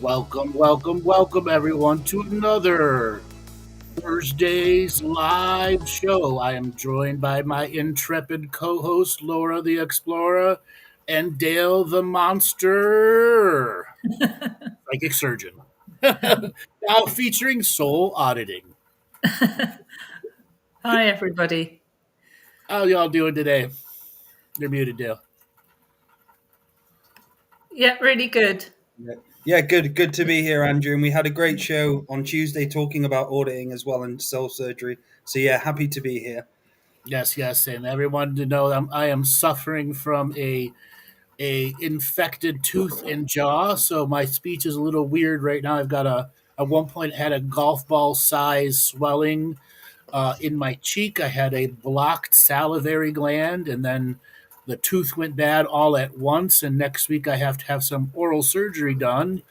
Welcome, everyone, to another Thursday's live show. I am joined by my intrepid co host, Laura the Explorer, and Dale the Monster, psychic surgeon. Now featuring soul auditing. Hi, everybody. How y'all doing today? You're muted, Dale. Yeah, really good. Yeah, good to be here, Andrew. And we had a great show on Tuesday talking about auditing as well and soul surgery. So yeah, happy to be here. Yes, and everyone to know I am suffering from a infected tooth and jaw, so my speech is a little weird right now. I've got a at one point had a golf ball size swelling in my cheek. I had a blocked salivary gland, and then the tooth went bad all at once. And next week I have to have some oral surgery done.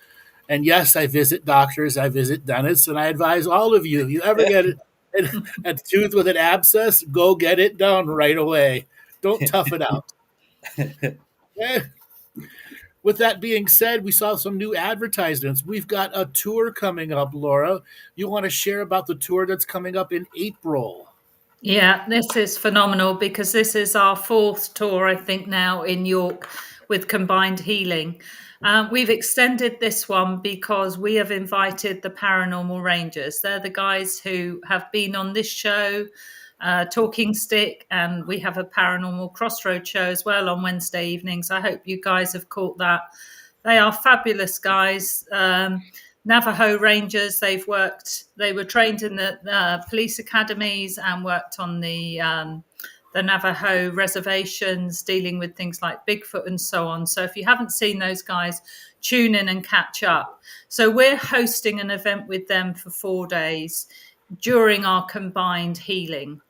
And yes, I visit doctors, I visit dentists, and I advise all of you: if you ever get a tooth with an abscess, go get it done right away. Don't tough it out. Eh, with that being said, we saw some new advertisements. We've got a tour coming up, Laura. You want to share about the tour that's coming up in April? Yeah, this is phenomenal because this is our fourth tour, I think, now in York with Combined Healing. We've extended this one because we have invited the Paranormal Rangers. They're the guys who have been on this show, Talking Stick, and we have a Paranormal Crossroad show as well on Wednesday evenings. I hope you guys have caught that. They are fabulous guys. Navajo Rangers. They were trained in the police academies and worked on the Navajo reservations, dealing with things like Bigfoot and so on. So if you haven't seen those guys, tune in and catch up. So we're hosting an event with them for 4 days during our combined healing.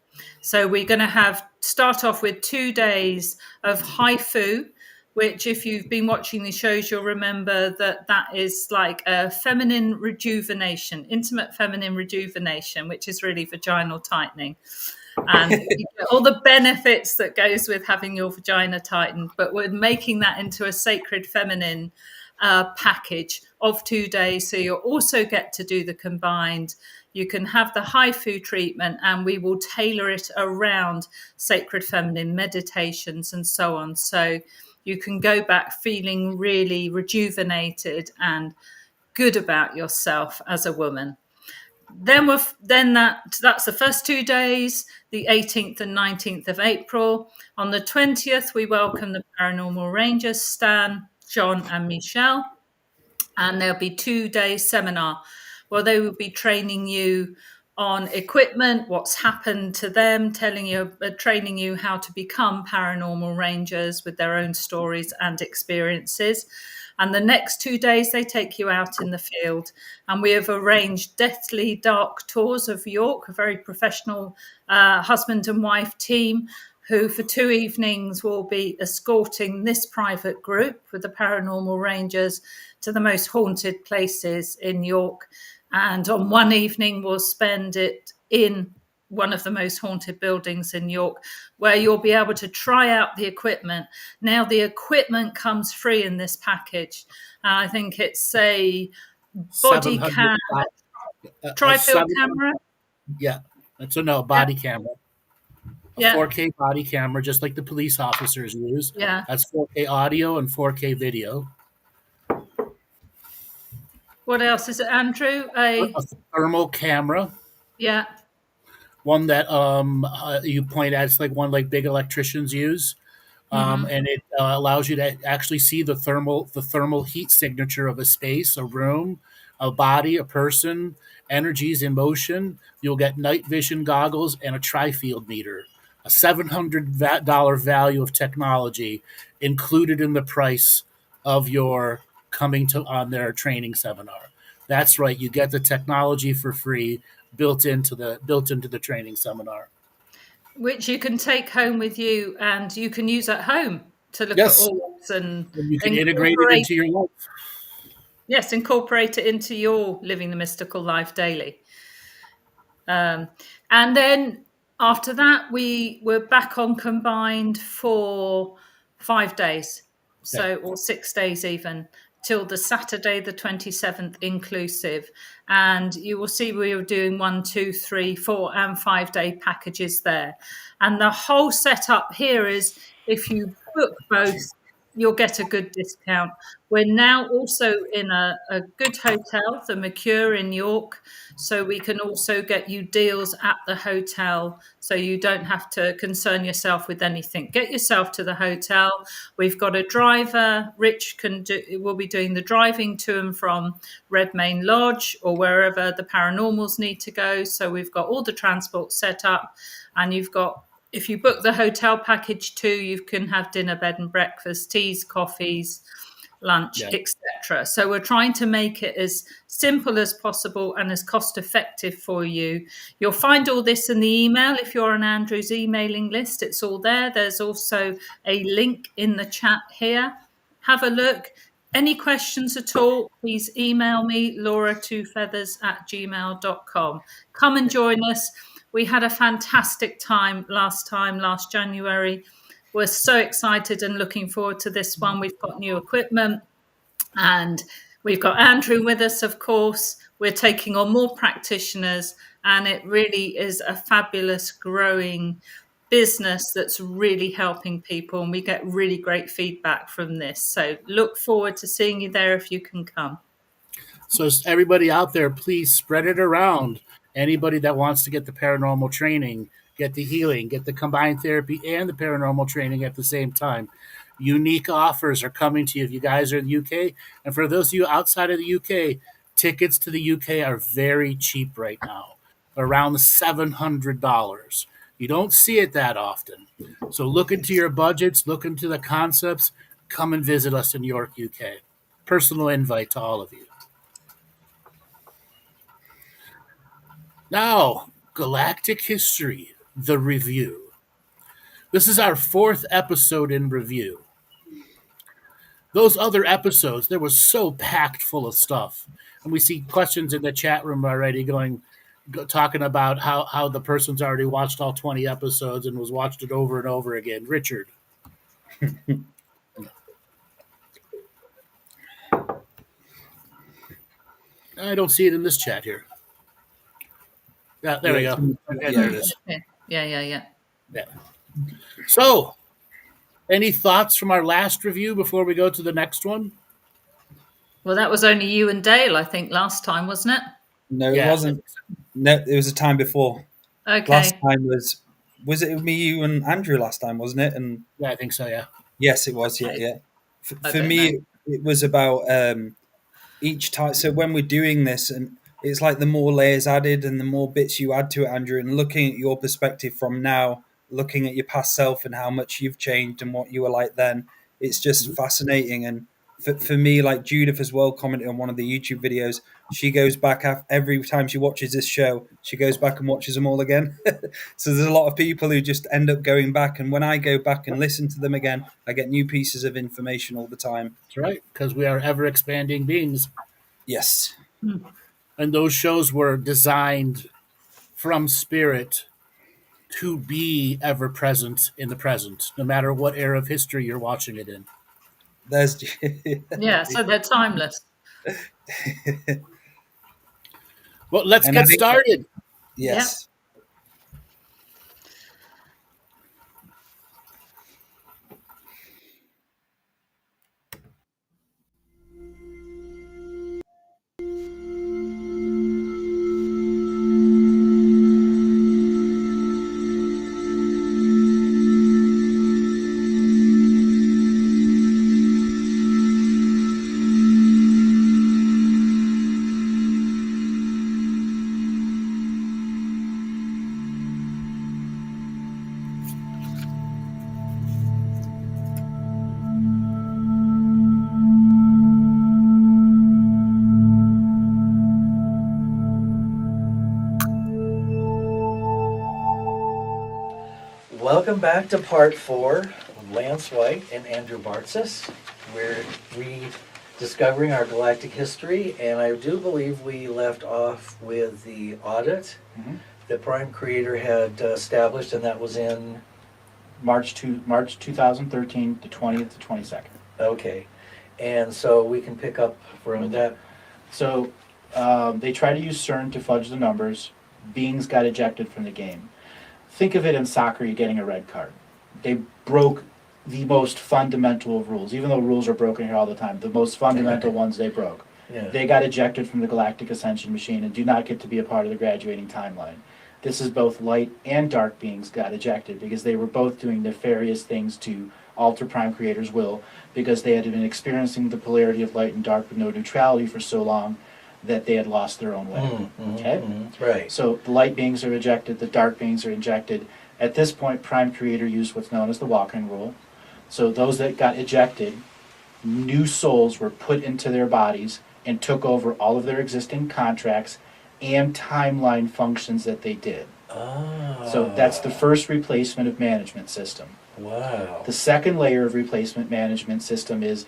So we're going to start off with 2 days of haifu, which if you've been watching the shows, you'll remember that is like a feminine rejuvenation, intimate feminine rejuvenation, which is really vaginal tightening. And you get all the benefits that goes with having your vagina tightened, but we're making that into a sacred feminine package of 2 days. So you'll also get to do the combined. You can have the haifu treatment, and we will tailor it around sacred feminine meditations and so on. So you can go back feeling really rejuvenated and good about yourself as a woman. That's the first 2 days, the 18th and 19th of April. On the 20th, we welcome the Paranormal Rangers, Stan, John, and Michelle, and there'll be 2 day seminar where they will be training you on equipment, what's happened to them, training you how to become paranormal rangers with their own stories and experiences. And the next 2 days, they take you out in the field. And we have arranged deathly dark tours of York, a very professional husband and wife team who for 2 evenings will be escorting this private group with the paranormal rangers to the most haunted places in York. And on one evening, we'll spend it in one of the most haunted buildings in York, where you'll be able to try out the equipment. Now, the equipment comes free in this package. I think it's a body cam, tri-field camera. Yeah, that's a body camera. A 4K body camera, just like the police officers use. Yeah. That's 4K audio and 4K video. What else is it, Andrew? A thermal camera. Yeah. One that you point at, it's like one like big electricians use. And it allows you to actually see the thermal heat signature of a space, a room, a body, a person, energies in motion. You'll get night vision goggles and a tri-field meter, a $700 value of technology included in the price of your coming to on their training seminar. That's right, you get the technology for free built into the training seminar. Which you can take home with you and you can use at home to look at orbs and you can integrate it into your life. Yes, incorporate it into your living the mystical life daily. And then after that, we were back on combined for 5 days, or 6 days even, till the Saturday, the 27th inclusive. And you will see we are doing 1, 2, 3, 4 and 5 day packages there. And the whole setup here is if you book both, you'll get a good discount. We're now also in a good hotel, the Mercure in York, so we can also get you deals at the hotel, so you don't have to concern yourself with anything. Get yourself to the hotel. We've got a driver. Rich will be doing the driving to and from Redmayne Lodge or wherever the paranormals need to go. So we've got all the transport set up, and you've got, if you book the hotel package too, you can have dinner, bed and breakfast, teas, coffees, lunch, Yeah. etc. So we're trying to make it as simple as possible and as cost effective for you. You'll find all this in the email. If you're on Andrew's emailing list, it's all there. There's also a link in the chat here. Have a look. Any questions at all, please email me, laura2feathers@gmail.com. Come and join us. We had a fantastic time last January. We're so excited and looking forward to this one. We've got new equipment and we've got Andrew with us, of course. We're taking on more practitioners, and it really is a fabulous growing business that's really helping people, and we get really great feedback from this. So look forward to seeing you there if you can come. So everybody out there, please spread it around. Anybody that wants to get the paranormal training, get the healing, get the combined therapy and the paranormal training at the same time. Unique offers are coming to you if you guys are in the UK. And for those of you outside of the UK, tickets to the UK are very cheap right now, around $700. You don't see it that often. So look into your budgets, look into the concepts, come and visit us in York, UK. Personal invite to all of you. Now, Galactic History, the review. This is our 4th episode in review. Those other episodes, they were so packed full of stuff. And we see questions in the chat room already talking about how the person's already watched all 20 episodes and was watched it over and over again. Richard. I don't see it in this chat here. Yeah, there we go. Okay, there it is. Yeah. So, any thoughts from our last review before we go to the next one? Well, that was only you and Dale, I think, last time, wasn't it? No, it wasn't. No, it was a time before. Okay. Last time was it me, you, and Andrew last time, wasn't it? And yeah, I think so. Yeah. Yes, it was. Yeah. For me, it was about each time. So when we're doing this, and it's like the more layers added and the more bits you add to it, Andrew, and looking at your perspective from now, looking at your past self and how much you've changed and what you were like then, it's just fascinating. And for me, like Judith as well commented on one of the YouTube videos, she goes back every time she watches this show, she goes back and watches them all again. So there's a lot of people who just end up going back, and when I go back and listen to them again, I get new pieces of information all the time. That's right, because we are ever expanding beings. Yes. And those shows were designed from spirit to be ever present in the present, no matter what era of history you're watching it in. Yeah, so they're timeless. Well, let's get started. Yes. Welcome back to part 4 with Lance White and Andrew Bartzis. We're rediscovering our galactic history, and I do believe we left off with the audit that Prime Creator had established, and that was in March 2013, the 20th to 22nd. Okay. And so we can pick up from that. So they tried to use CERN to fudge the numbers. Beings got ejected from the game. Think of it in soccer, you're getting a red card. They broke the most fundamental of rules, even though rules are broken here all the time. The most fundamental ones they broke. Yeah. They got ejected from the Galactic Ascension machine and do not get to be a part of the graduating timeline. This is both light and dark beings got ejected because they were both doing nefarious things to alter Prime Creator's will because they had been experiencing the polarity of light and dark with no neutrality for so long that they had lost their own way. Okay? Right. So the light beings are ejected, the dark beings are ejected. At this point, Prime Creator used what's known as the walking rule. So those that got ejected, new souls were put into their bodies and took over all of their existing contracts and timeline functions that they did. Ah. So that's the first replacement of management system. Wow. The second layer of replacement management system is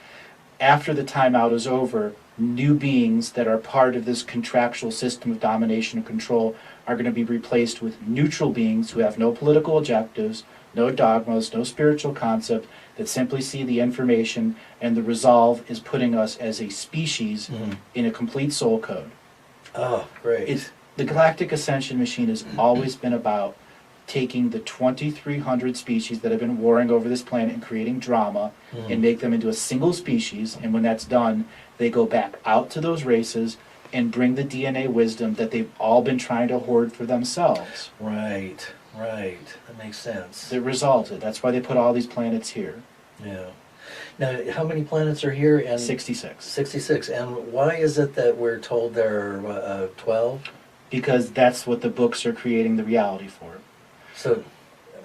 after the timeout is over, new beings that are part of this contractual system of domination and control are going to be replaced with neutral beings who have no political objectives, no dogmas, no spiritual concept, that simply see the information, and the resolve is putting us as a species in a complete soul code. Oh, great. The Galactic Ascension machine has always been about taking the 2,300 species that have been warring over this planet and creating drama and make them into a single species, and when that's done, they go back out to those races and bring the DNA wisdom that they've all been trying to hoard for themselves. Right. That makes sense. That resulted. That's why they put all these planets here. Yeah. Now, how many planets are here? And 66. 66. And why is it that we're told there are 12? Because that's what the books are creating the reality for. So,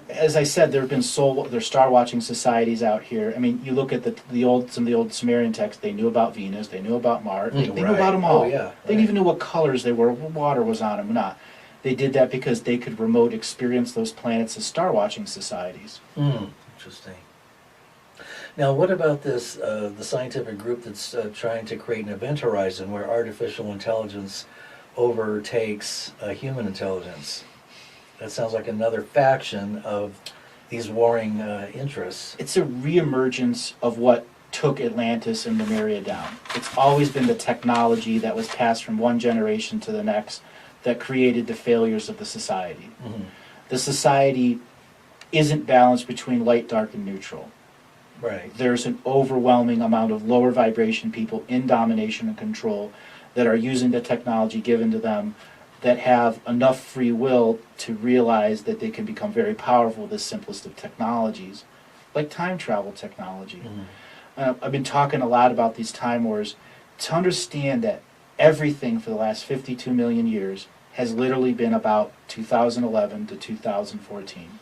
as I said, there have been there's star watching societies out here. I mean, you look at some of the old Sumerian texts. They knew about Venus. They knew about Mars. They knew about them all. Oh, yeah. They even knew what colors they were, what water was on them, or not. They did that because they could remote experience those planets as star watching societies. Interesting. Now, what about this, the scientific group that's trying to create an event horizon where artificial intelligence overtakes human intelligence? That sounds like another faction of these warring interests. It's a reemergence of what took Atlantis and Lemuria down. It's always been the technology that was passed from one generation to the next that created the failures of the society. The society isn't balanced between light, dark, and neutral. Right. There's an overwhelming amount of lower vibration people in domination and control that are using the technology given to them that have enough free will to realize that they can become very powerful with the simplest of technologies, like time travel technology. I've been talking a lot about these time wars to understand that everything for the last 52 million years has literally been about 2011 to 2014.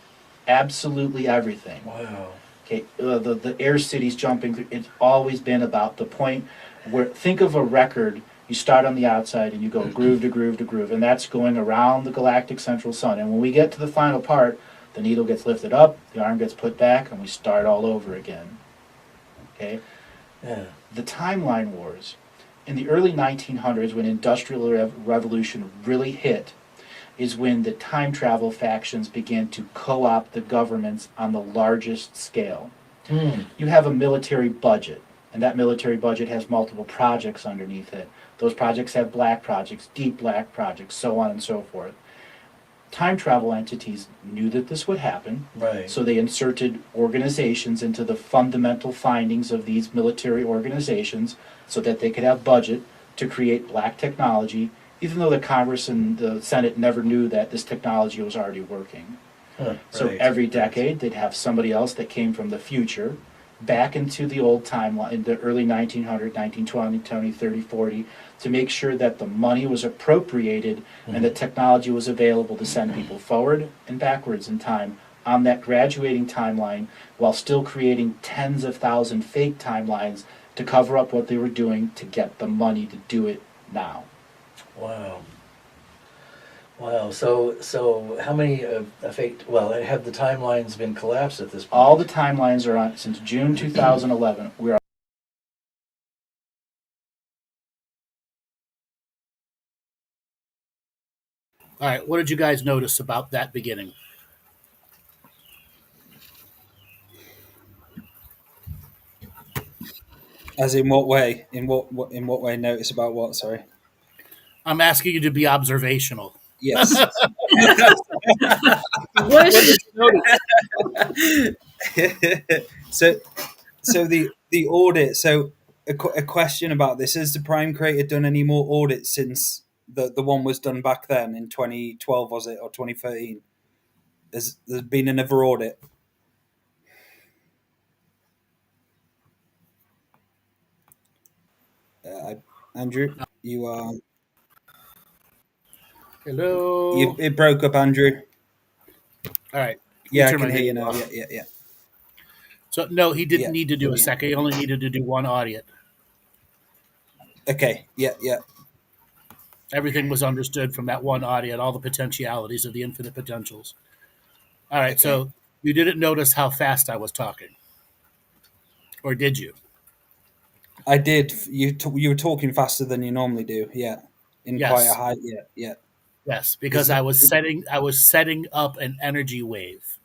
Absolutely everything. Wow. Okay, the air cities jumping through, it's always been about the point where, think of a record, you start on the outside and you go groove to groove to groove, and that's going around the galactic central sun. And when we get to the final part, the needle gets lifted up, the arm gets put back, and we start all over again. Okay? Yeah. The timeline wars. In the early 1900s, when Industrial Revolution really hit, is when the time travel factions began to co-opt the governments on the largest scale. You have a military budget, and that military budget has multiple projects underneath it. Those projects have black projects, deep black projects, so on and so forth. Time travel entities knew that this would happen, Right. so they inserted organizations into the fundamental findings of these military organizations so that they could have budget to create black technology, even though the Congress and the Senate never knew that this technology was already working. So Right. every decade they'd have somebody else that came from the future back into the old timeline, in the early 1900, 1920, 20, 30, 40, to make sure that the money was appropriated and the technology was available to send people forward and backwards in time on that graduating timeline, while still creating tens of thousand fake timelines to cover up what they were doing to get the money to do it now. Wow. Wow. So how many fake? Well, have the timelines been collapsed at this point? All the timelines are on since June 2011. We're All right, what did you guys notice about that beginning? As in what way? In what way? Notice about what? Sorry. I'm asking you to be observational. Yes. What did you notice? so the audit. So a question about this: has the Prime Creator done any more audits since the one was done back then in 2012? Was it, or 2013? Has there been another audit? Andrew, you are. Hello. It broke up, Andrew. All right. Yeah, I turn can my hear you video now. off. Yeah. So no, he didn't Yeah, need to do a brilliant. second. He only needed to do one audit. Okay. Yeah. Everything was understood from that one audit, all the potentialities of the infinite potentials. All right. Okay. So you didn't notice how fast I was talking, or did you? I did. You were talking faster than you normally do. Yeah, in quite a Yes. high. Yeah. Yes, Is because it, I was setting up an energy wave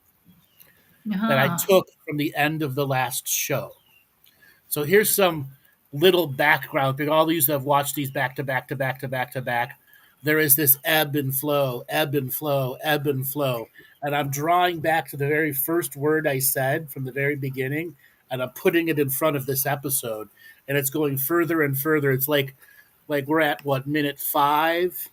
that I Ah. took from the end of the last show. So here's some little background. All these that have watched these back to back to back to back to back, there is this ebb and flow, ebb and flow, ebb and flow. And I'm drawing back to the very first word I said from the very beginning, and I'm putting it in front of this episode. And it's going further and further. It's like we're at what, minute 5?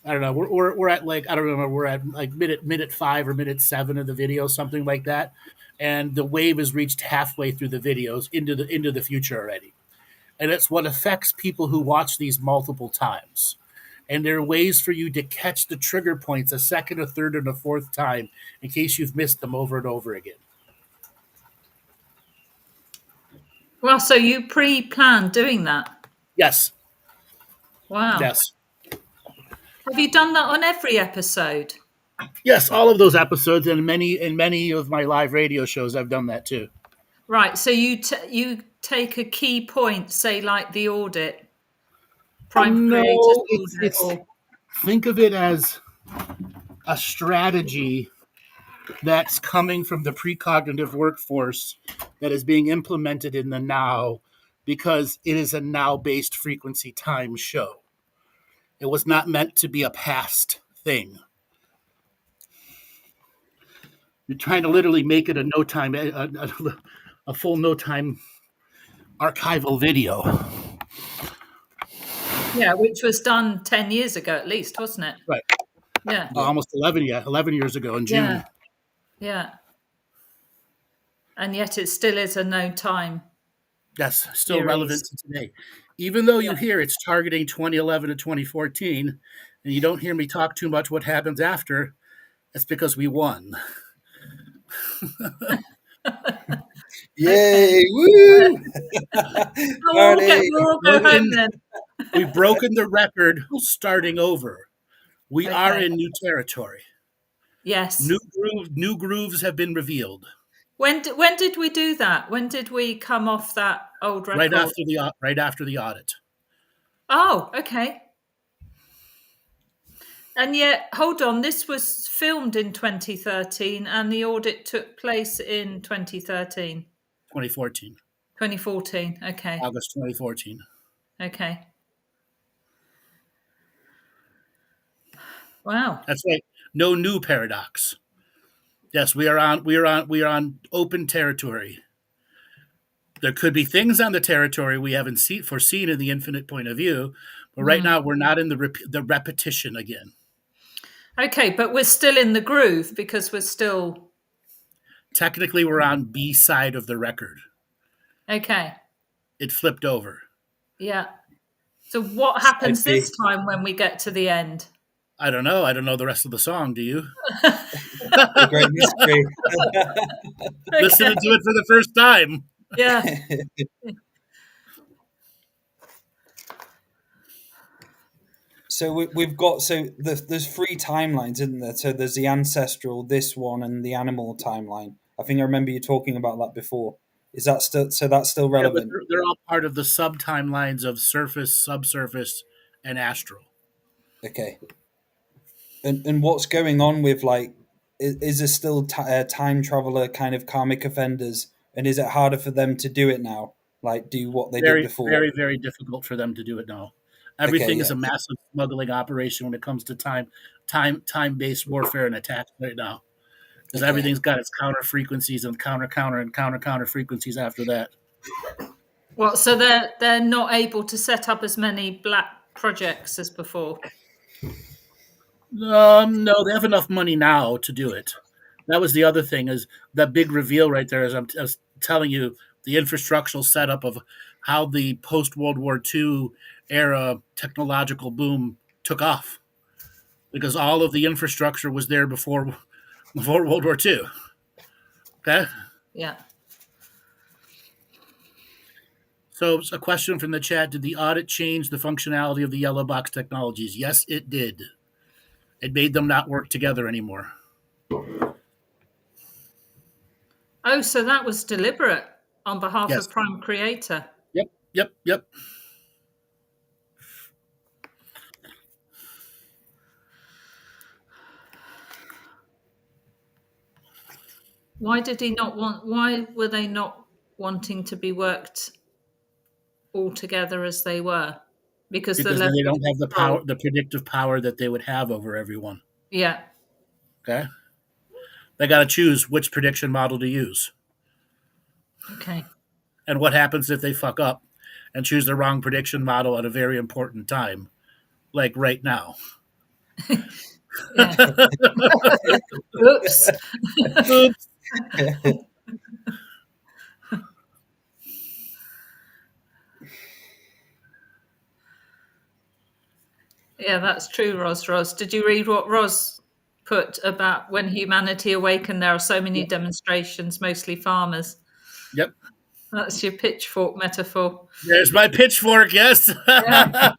I don't know. We're at like, I don't remember. We're at like minute 5 or minute 7 of the video, something like that, and the wave has reached halfway through the videos into the future already, and it's what affects people who watch these multiple times. And there are ways for you to catch the trigger points a second, a third, and a fourth time in case you've missed them over and over again. Well, so you pre-planned doing that? Yes. Wow. Yes. Have you done that on every episode? Yes. All of those episodes and many of my live radio shows, I've done that too. Right. So you take a key point, say like the audit, Prime No, Creators it's audit, or think of it as a strategy that's coming from the precognitive workforce that is being implemented in the now because it is a now based frequency time show. It was not meant to be a past thing. You're trying to literally make it a no time, a full no time archival video. yeah, which was done 10 years ago at least, wasn't it? Right. Yeah. Almost 11 years ago in June. Yeah. And yet it still is a no time. Yes, still series. relevant to today. Even though you hear it's targeting 2011 to 2014, and you don't hear me talk too much what happens after, it's because we won. Yay! Woo! We'll all go home then. We've broken the record, starting over. We are in new territory. Yes. New grooves have been revealed. When did we do that? When did we come off that old record? Right after the audit. Oh, okay. And yet, hold on, this was filmed in 2013 and the audit took place in 2013. 2014. 2014, okay. August 2014. Okay. Wow. That's right. No new paradox. Yes, we are on open territory. There could be things on the territory we haven't foreseen in the infinite point of view, but right now we're not in the repetition again. Okay, but we're still in the groove because we're still... Technically, we're on B side of the record. Okay. It flipped over. Yeah. So what happens this time when we get to the end? I don't know. I don't know the rest of the song. Do you? The great mystery. Listening to it for the first time. Yeah. So we've got there's 3 timelines, isn't there? So there's the ancestral, this one, and the animal timeline. I think I remember you talking about that before. Is that still that's still relevant? Yeah, they're all part of the sub timelines of surface, subsurface, and astral. Okay. And what's going on with, like, is there still time traveler kind of karmic offenders And is it harder for them to do it now? Like do what they did Very, before? very, very difficult for them to do it now. Okay, Everything is yeah. a massive smuggling operation when it comes to time-based warfare and attacks right now. Because Okay. everything's got its counter frequencies and counter frequencies after that. Well, so they're not able to set up as many black projects as before. No, they have enough money now to do it. That was the other thing, is that big reveal right there. As I was telling you, the infrastructural setup of how the post World War II era technological boom took off, because all of the infrastructure was there before World War II. Okay. Yeah. So, a question from the chat: did the audit change the functionality of the yellow box technologies? Yes, it did. It made them not work together anymore. Oh, so that was deliberate on behalf Yes. of Prime Creator. Yep. Why did he not want? Why were they not wanting to be worked all together as they were? Because then they don't have the power, the predictive power that they would have over everyone. Yeah. Okay. They got to choose which prediction model to use. Okay. And what happens if they fuck up and choose the wrong prediction model at a very important time, like right now? Oops. Oops. Yeah, that's true, Ros. Did you read what Ros put about when humanity awakened? There are so many demonstrations, mostly farmers. Yep. That's your pitchfork metaphor. There's my pitchfork, yes. Yeah.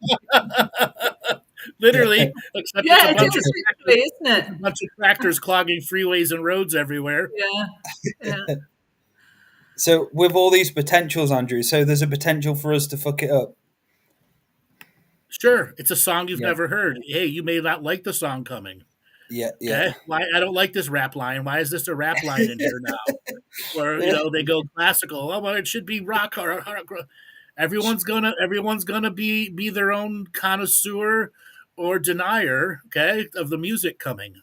Literally, except Yeah, it's literally, isn't it? a bunch of tractors clogging freeways and roads everywhere. Yeah. So with all these potentials, Andrew, so there's a potential for us to fuck it up. Sure, it's a song you've never heard. Hey, you may not like the song coming. Yeah. Okay, why I don't like this rap line? Why is this a rap line in here now? Where they go classical. Oh, well, it should be rock. Everyone's gonna be their own connoisseur or denier. Okay, of the music coming.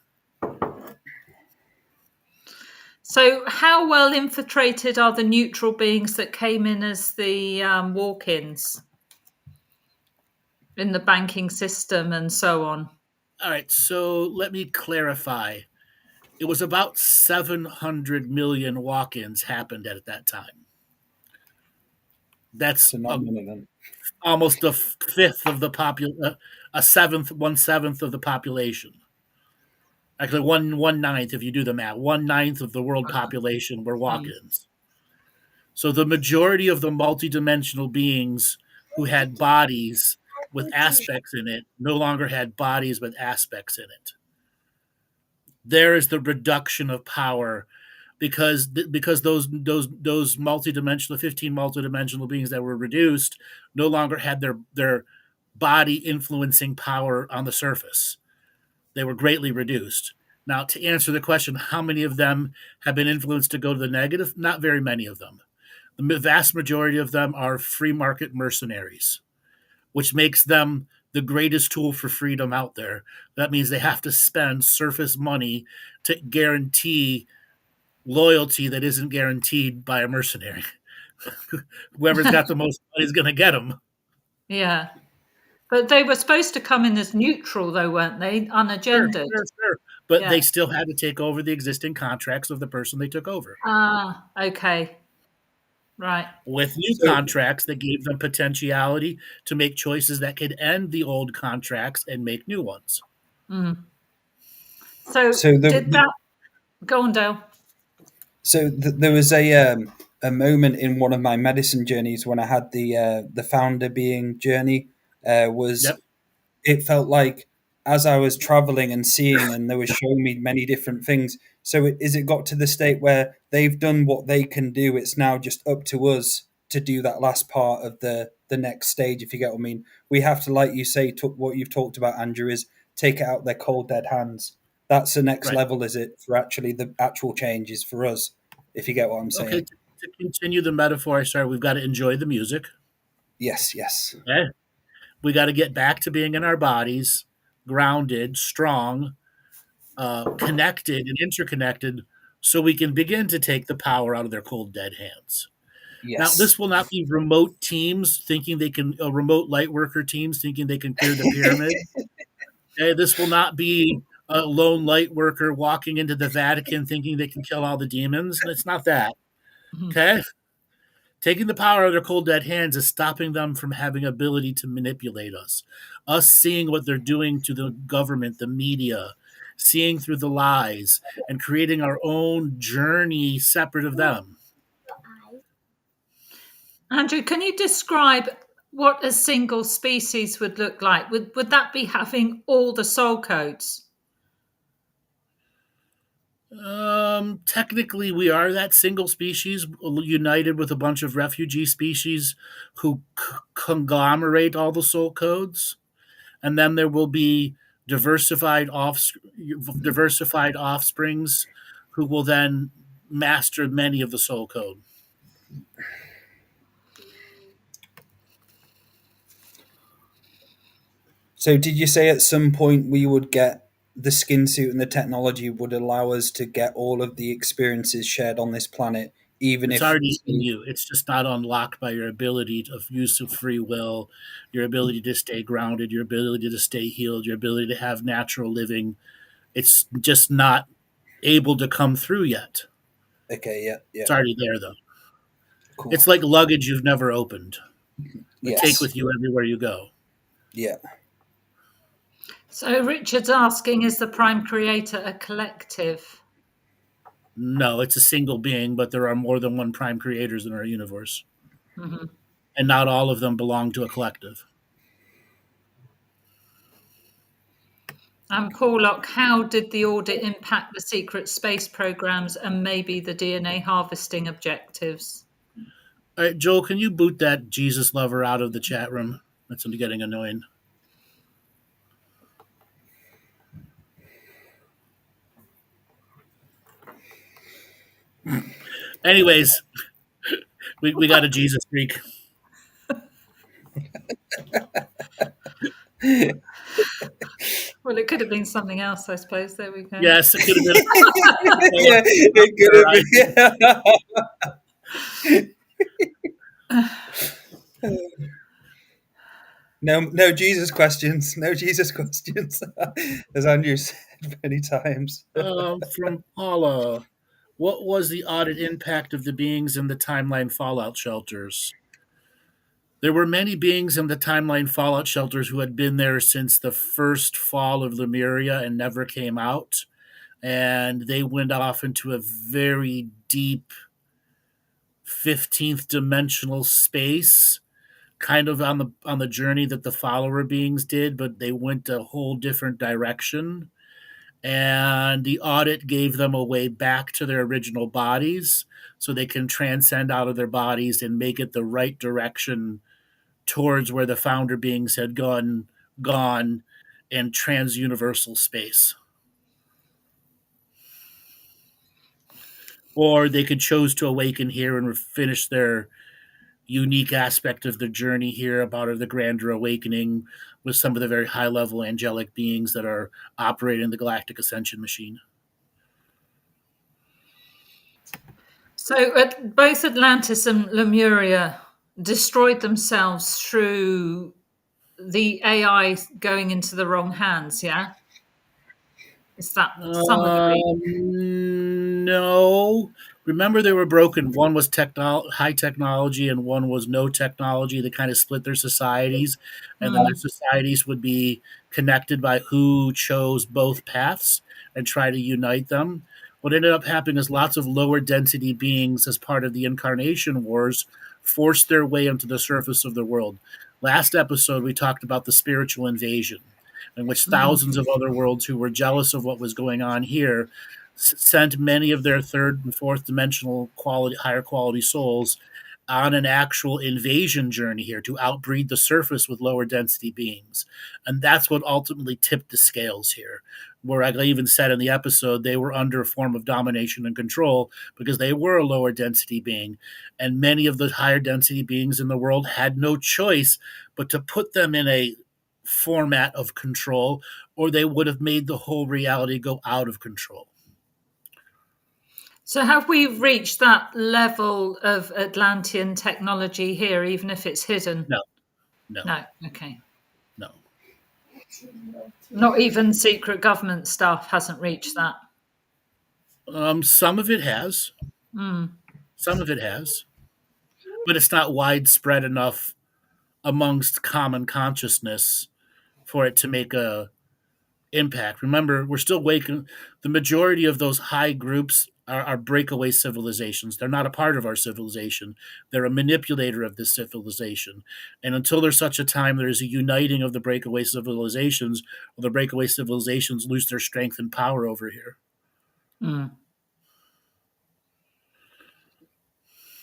So, how well infiltrated are the neutral beings that came in as the walk-ins in the banking system and so on? All right, so let me clarify. It was about 700 million walk-ins happened at that time. That's almost a fifth of the one seventh of the population. Actually, one ninth if you do the math. 1/9 of the world population were walk-ins. So the majority of the multidimensional beings who had bodies with aspects in it no longer had bodies with aspects in it. There is the reduction of power because those multidimensional 15 multidimensional beings that were reduced no longer had their body influencing power on the surface. They were greatly reduced. Now, to answer the question, how many of them have been influenced to go to the negative? Not very many of them. The vast majority of them are free market mercenaries, which makes them the greatest tool for freedom out there. That means they have to spend surface money to guarantee loyalty that isn't guaranteed by a mercenary. Whoever's got the most money is going to get them. Yeah. But they were supposed to come in as neutral, though, weren't they? Unagendered. Sure. But they still had to take over the existing contracts of the person they took over. Ah, okay. Right. With new contracts that gave them potentiality to make choices that could end the old contracts and make new ones. Mm. So did that... Go on, Dale. So there was a moment in one of my medicine journeys when I had the founder being journey. It felt like as I was traveling and seeing, and they were showing me many different things. So it got to the state where they've done what they can do. It's now just up to us to do that last part of the next stage, if you get what I mean. We have to, like you say, what you've talked about, Andrew, is take it out their cold, dead hands. That's the next level, is it, for actually the actual changes for us, if you get what I'm saying. Okay. to continue the metaphor I started, we've got to enjoy the music. Yes, yes. Okay? We got to get back to being in our bodies, grounded, strong, connected, and interconnected, so we can begin to take the power out of their cold, dead hands. Now, Yes. this will not be remote teams thinking they can, remote light worker teams thinking they can clear the pyramid. Okay? This will not be a lone light worker walking into the Vatican thinking they can kill all the demons. It's not that. Okay? Taking the power out of their cold dead hands is stopping them from having ability to manipulate us. Us seeing what they're doing to the government, the media, seeing through the lies, and creating our own journey separate of them. Andrew, can you describe what a single species would look like? Would that be having all the soul codes? Technically, we are that single species united with a bunch of refugee species who conglomerate all the soul codes, and then there will be diversified offsprings who will then master many of the soul code. So, did you say at some point we would get the skin suit and the technology would allow us to get all of the experiences shared on this planet, even It's if already in you. It's just not unlocked by your ability of use of free will, your ability to stay grounded, your ability to stay healed, your ability to have natural living. It's just not able to come through yet. Okay, yeah, It's yeah, already there though. cool. It's like luggage you've never opened, but take Yes, with you everywhere you go. yeah. So Richard's asking, is the prime creator a collective? No, it's a single being, but there are more than one prime creators in our universe. Mm-hmm. And not all of them belong to a collective. And Paul, how did the audit impact the secret space programs and maybe the DNA harvesting objectives? All right, Joel, can you boot that Jesus lover out of the chat room? That's getting annoying. Anyways, we got a Jesus freak. Well, it could have been something else, I suppose. There we go. Yes, it could have been. Yeah, it could have been. No Jesus questions. No Jesus questions, as Andrew said many times. From Paula, what was the audit impact of the beings in the timeline fallout shelters? There were many beings in the timeline fallout shelters who had been there since the first fall of Lemuria and never came out. And they went off into a very deep 15th dimensional space, kind of on the journey that the follower beings did, but they went a whole different direction. And the audit gave them a way back to their original bodies so they can transcend out of their bodies and make it the right direction towards where the founder beings had gone in trans-universal space. Or they could choose to awaken here and finish their unique aspect of the journey here about the grander awakening with some of the very high level angelic beings that are operating the galactic ascension machine. So both Atlantis and Lemuria destroyed themselves through the AI going into the wrong hands, yeah? Is that some of the reason? No. Remember, they were broken. One was high technology and one was no technology. They kind of split their societies, and then their societies would be connected by who chose both paths and try to unite them. What ended up happening is lots of lower density beings, as part of the incarnation wars, forced their way onto the surface of the world. Last episode, we talked about the spiritual invasion, in which thousands of other worlds who were jealous of what was going on here sent many of their third and fourth dimensional higher quality souls on an actual invasion journey here to outbreed the surface with lower density beings. And that's what ultimately tipped the scales here. where I even said in the episode they were under a form of domination and control because they were a lower density being. And many of the higher density beings in the world had no choice but to put them in a format of control, or they would have made the whole reality go out of control. So have we reached that level of Atlantean technology here, even if it's hidden? No. No. Okay. No. Not even secret government stuff hasn't reached that. Some of it has. Some of it has. But it's not widespread enough amongst common consciousness for it to make a impact. Remember, we're still waking. The majority of those high groups are breakaway civilizations. They're not a part of our civilization. They're a manipulator of this civilization. And until there's such a time there's a uniting of the breakaway civilizations, or the breakaway civilizations lose their strength and power over here.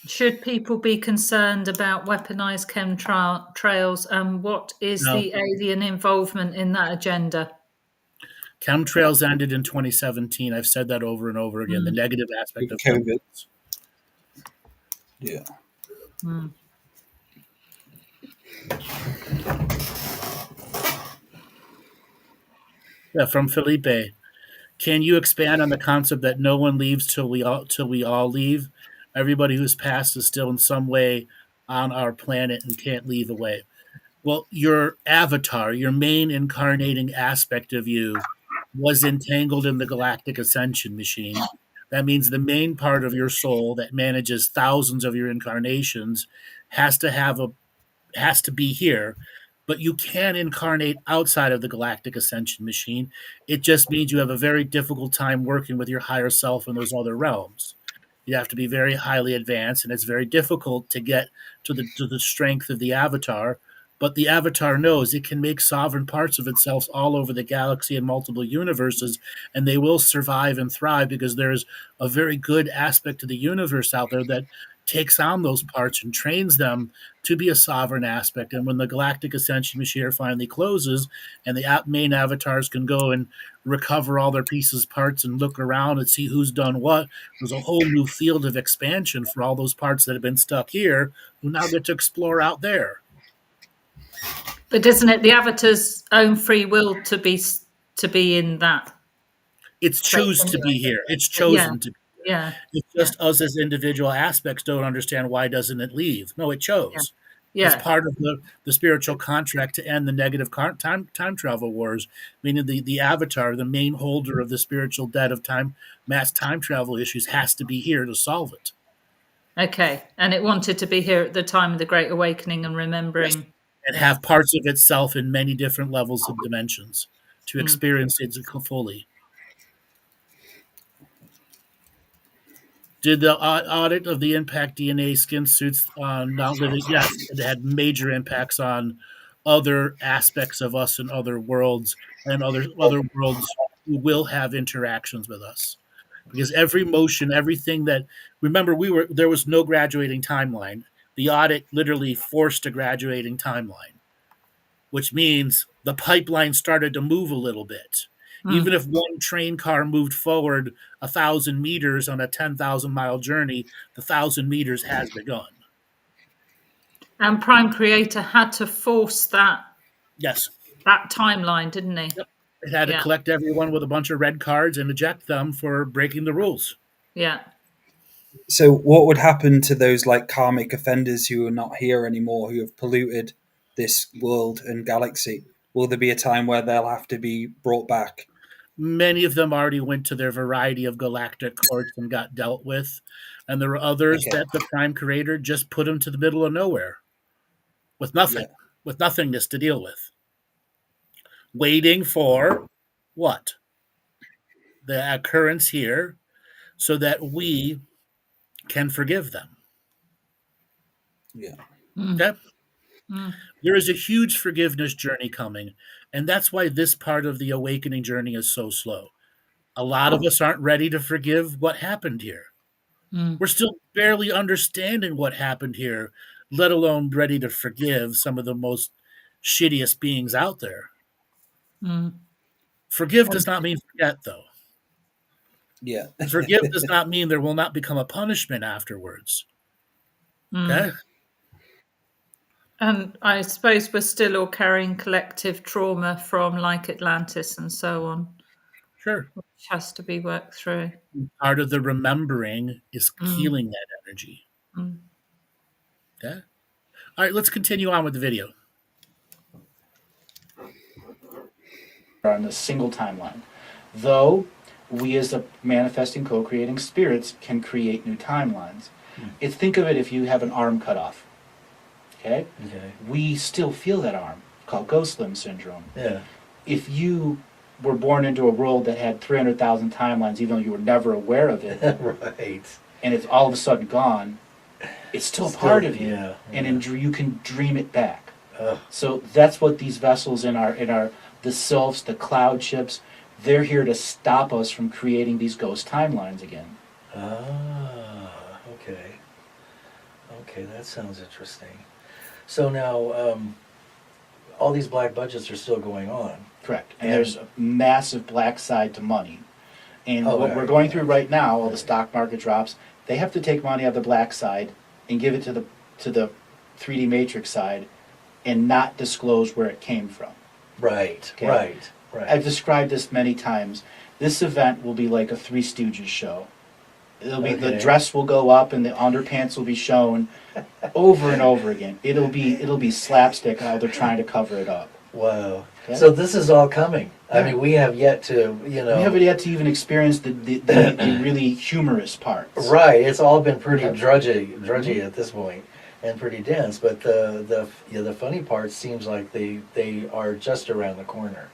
Should people be concerned about weaponized chemtrails, and what is the alien involvement in that agenda? Chemtrails ended in 2017. I've said that over and over again. The negative aspect of COVID. Yeah. Yeah, from Felipe. Can you expand on the concept that no one leaves till we all leave? Everybody who's passed is still in some way on our planet and can't leave away. Well, your avatar, your main incarnating aspect of you, was entangled in the Galactic Ascension machine. That means the main part of your soul that manages thousands of your incarnations has to be here. But you can incarnate outside of the Galactic Ascension machine. It just means you have a very difficult time working with your higher self in those other realms. You have to be very highly advanced, and it's very difficult to get to the strength of the avatar. But the avatar knows it can make sovereign parts of itself all over the galaxy and multiple universes, and they will survive and thrive because there's a very good aspect to the universe out there that takes on those parts and trains them to be a sovereign aspect. And when the Galactic Ascension machine finally closes and the main avatars can go and recover all their pieces, parts, and look around and see who's done what, there's a whole new field of expansion for all those parts that have been stuck here who now get to explore out there. But isn't it the avatar's own free will to be in that? It's choose to be here. It's chosen to be. Yeah. It's just us as individual aspects don't understand why doesn't it leave. No, it chose. Yeah. It's part of the spiritual contract to end the negative time travel wars, meaning the avatar, the main holder of the spiritual debt of mass time travel issues, has to be here to solve it. Okay. And it wanted to be here at the time of the Great Awakening and remembering. Yes. And have parts of itself in many different levels of dimensions to experience it fully. Did the audit of the impact DNA skin suits on not living? Yes, it had major impacts on other aspects of us and other worlds, and other worlds who will have interactions with us. Because every motion, everything that, remember, there was no graduating timeline. The audit literally forced a graduating timeline, which means the pipeline started to move a little bit. Even if one train car moved forward 1,000 meters on a 10,000-mile journey, the 1,000 meters has begun. And Prime Creator had to force that. Yes. That timeline, didn't he? Yep. It had to collect everyone with a bunch of red cards and eject them for breaking the rules. Yeah. So what would happen to those like karmic offenders who are not here anymore, who have polluted this world and galaxy? Will there be a time where they'll have to be brought back? Many of them already went to their variety of galactic courts and got dealt with. And there were others that the Prime Creator just put them to the middle of nowhere with nothing, with nothingness to deal with. Waiting for what? The occurrence here so that we can forgive them. Yeah. Okay? There is a huge forgiveness journey coming, and that's why this part of the awakening journey is so slow. A lot of us aren't ready to forgive what happened here. We're still barely understanding what happened here, let alone ready to forgive some of the most shittiest beings out there. Forgive does not mean forget, though. Yeah. Forgive does not mean there will not become a punishment afterwards. Okay? And I suppose we're still all carrying collective trauma from like Atlantis and so on, Sure. which has to be worked through. Part of the remembering is healing that energy. Mm. Okay? All right, let's continue on with the video. On a single timeline. Though we as the manifesting co-creating spirits can create new timelines. Think of it if you have an arm cut off. Okay? We still feel that arm, called ghost limb syndrome. Yeah. If you were born into a world that had 300,000 timelines, even though you were never aware of it, Right. and it's all of a sudden gone, it's still a part of you, Yeah. and you can dream it back. Ugh. So that's what these vessels in our the sylphs, the cloud ships, they're here to stop us from creating these ghost timelines again. Ah, okay. Okay, that sounds interesting. So now, all these black budgets are still going on. Correct. And there's a massive black side to money. And Oh, what right, we're going right. through right now, all the stock market drops, they have to take money out of the black side and give it to the 3D matrix side and not disclose where it came from. Right, Okay. right, right. I've described this many times. This event will be like a Three Stooges show. It'll be the Okay. dress will go up and the underpants will be shown over and over again. It'll be slapstick how they're trying to cover it up. Wow. Okay. So this is all coming. I Yeah. mean, we have yet to, We haven't yet to even experience the really humorous parts. Right, it's all been pretty Yeah. drudgy at this point, and pretty dense. But the funny part seems like they are just around the corner.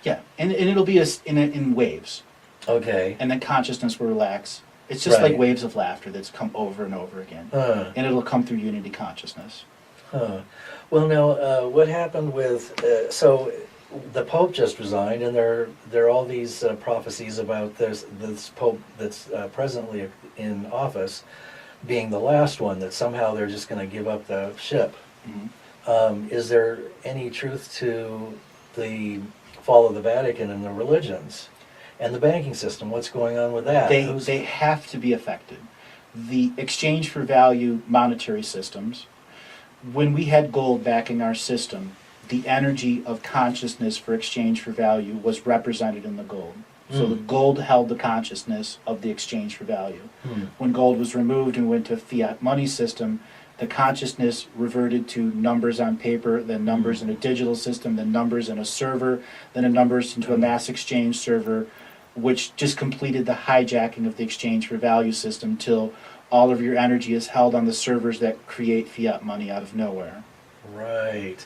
Yeah, and it'll be in waves, Okay. and then consciousness will relax. It's just like Right. waves of laughter that's come over and over again, and it'll come through unity consciousness. Huh. Well, now, what happened with so the Pope just resigned, and there are all these prophecies about this Pope that's presently in office being the last one, that somehow they're just going to give up the ship. Is there any truth to the fall of the Vatican and the religions and the banking system? What's going on with that? They have to be affected. The exchange for value monetary systems, when we had gold backing our system, the energy of consciousness for exchange for value was represented in the gold. So the gold held the consciousness of the exchange for value. When gold was removed and went to a fiat money system, the consciousness reverted to numbers on paper, then numbers in a digital system, then numbers in a server, then a numbers into a mass exchange server, which just completed the hijacking of the exchange for value system till all of your energy is held on the servers that create fiat money out of nowhere. Right.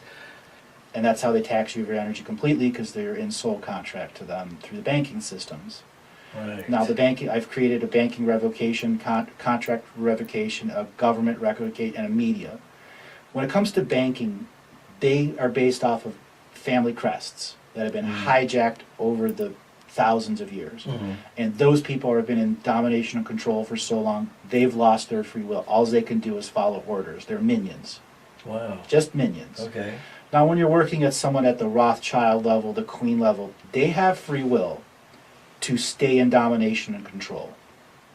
And that's how they tax you of your energy completely, because they're in sole contract to them through the banking systems. Right. Now I've created a banking revocation, contract revocation, a government revocation, and a media. When it comes to banking, they are based off of family crests that have been hijacked over the thousands of years. And those people have been in domination and control for so long, they've lost their free will. All they can do is follow orders. They're minions. Wow. Just minions. Okay. Now, when you're working at someone at the Rothschild level, the Queen level, they have free will to stay in domination and control.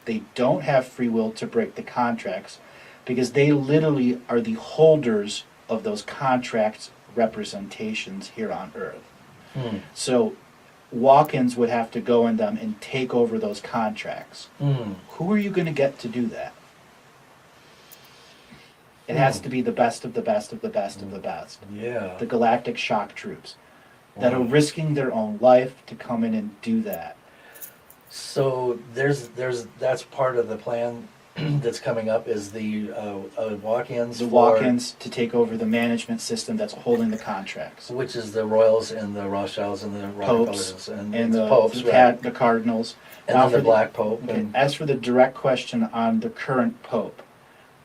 They don't have free will to break the contracts because they literally are the holders of those contracts representations here on Earth. So walk-ins would have to go in them and take over those contracts. Who are you going to get to do that? It has to be the best of the best of the best of the best. Yeah. The Galactic Shock Troops that are risking their own life to come in and do that. So that's part of the plan that's coming up, is the walk-ins. The walk-ins to take over the management system that's holding the contracts. Which is the Royals and the Rothschilds and the Rockefellers Popes and the Popes, the, right? the Cardinals. And Now then the for Black Pope. Okay, And, as for the direct question on the current Pope,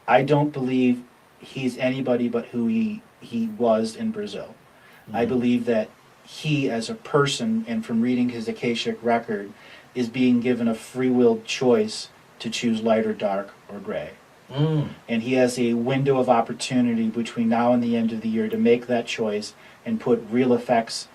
I don't believe he's anybody but who he was in Brazil. I believe that he, as a person, and from reading his Akashic record, is being given a free will choice to choose light or dark or gray. And he has a window of opportunity between now and the end of the year to make that choice and put real effects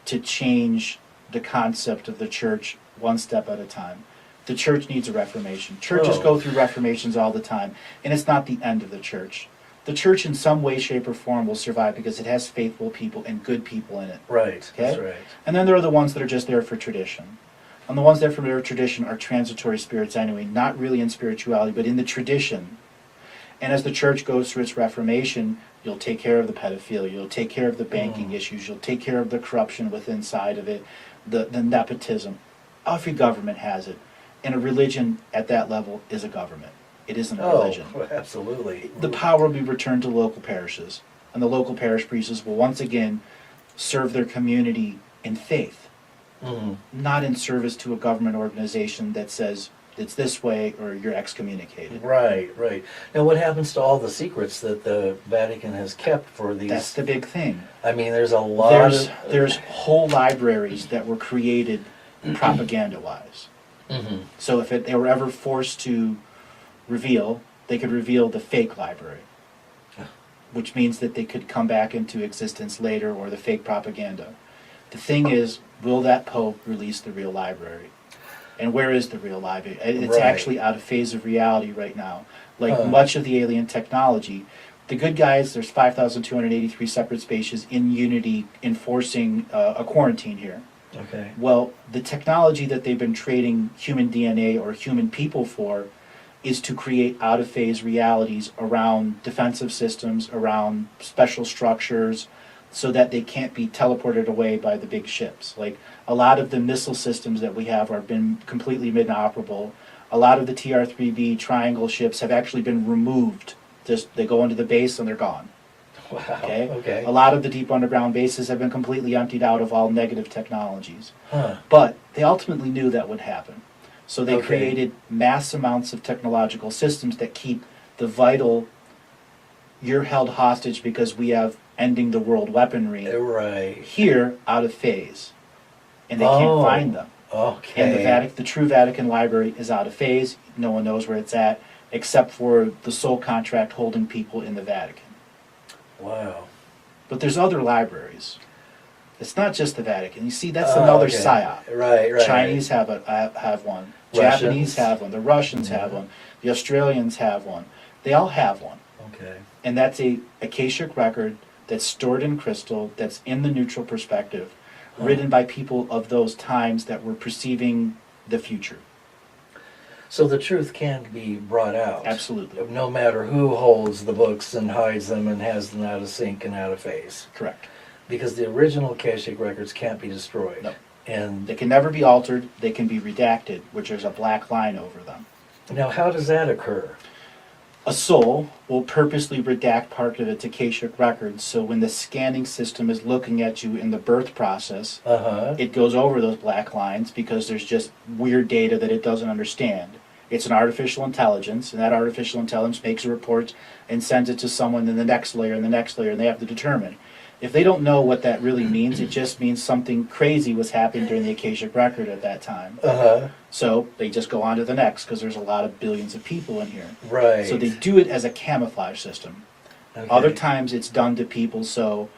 to change the concept of the church one step at a time. The church needs a reformation. Churches go through reformations all the time, and it's not the end of the church. The church in some way, shape, or form will survive because it has faithful people and good people in it. Right, Okay? that's right. And then there are the ones that are just there for tradition. And the ones that are for their tradition are transitory spirits anyway, not really in spirituality, but in the tradition. And as the church goes through its reformation, you'll take care of the pedophilia, you'll take care of the banking issues, you'll take care of the corruption within inside of it, the nepotism. Every government has it. And a religion at that level is a government. It isn't a religion. Oh, absolutely. The power will be returned to local parishes. And the local parish priests will once again serve their community in faith, not in service to a government organization that says it's this way or you're excommunicated. Right, right. Now, what happens to all the secrets that the Vatican has kept for these? That's the big thing. I mean, there's a lot There's whole libraries that were created propaganda-wise. So if they were ever forced to reveal, they could reveal the fake library, which means that they could come back into existence later, or the fake propaganda. The thing is, will that Pope release the real library? And where is the real library? It's actually out of phase of reality right now. Like much of the alien technology, the good guys, there's 5,283 separate spaces in Unity enforcing a quarantine here. Okay. Well, the technology that they've been trading human DNA or human people for is to create out-of-phase realities around defensive systems, around special structures, so that they can't be teleported away by the big ships. Like, a lot of the missile systems that we have have been completely inoperable. A lot of the TR-3B triangle ships have actually been removed. Just they go into the base and they're gone. Wow. Okay. A lot of the deep underground bases have been completely emptied out of all negative technologies. Huh. But they ultimately knew that would happen. So they created mass amounts of technological systems that keep the vital, you're held hostage because we have ending the world weaponry here out of phase. And they can't find them. Okay. And the true Vatican library is out of phase. No one knows where it's at, except for the sole contract holding people in the Vatican. Wow. But there's other libraries. It's not just the Vatican. You see, that's another psyop. Right. Chinese have one. Russians. Japanese have one. The Russians have one. The Australians have one. They all have one. Okay. And that's a Akashic record that's stored in crystal, that's in the neutral perspective, written by people of those times that were perceiving the future. So the truth can be brought out. Absolutely. No matter who holds the books and hides them and has them out of sync and out of phase. Correct. Because the original Akashic records can't be destroyed. No. And they can never be altered. They can be redacted, which there's a black line over them. Now, how does that occur? A soul will purposely redact part of its Akashic records, so when the scanning system is looking at you in the birth process, it goes over those black lines because there's just weird data that it doesn't understand. It's an artificial intelligence, and that artificial intelligence makes a report and sends it to someone in the next layer and the next layer, and they have to determine. If they don't know what that really means, it just means something crazy was happening during the Akashic record at that time. So they just go on to the next because there's a lot of billions of people in here. Right. So they do it as a camouflage system. Okay. Other times it's done to people, so,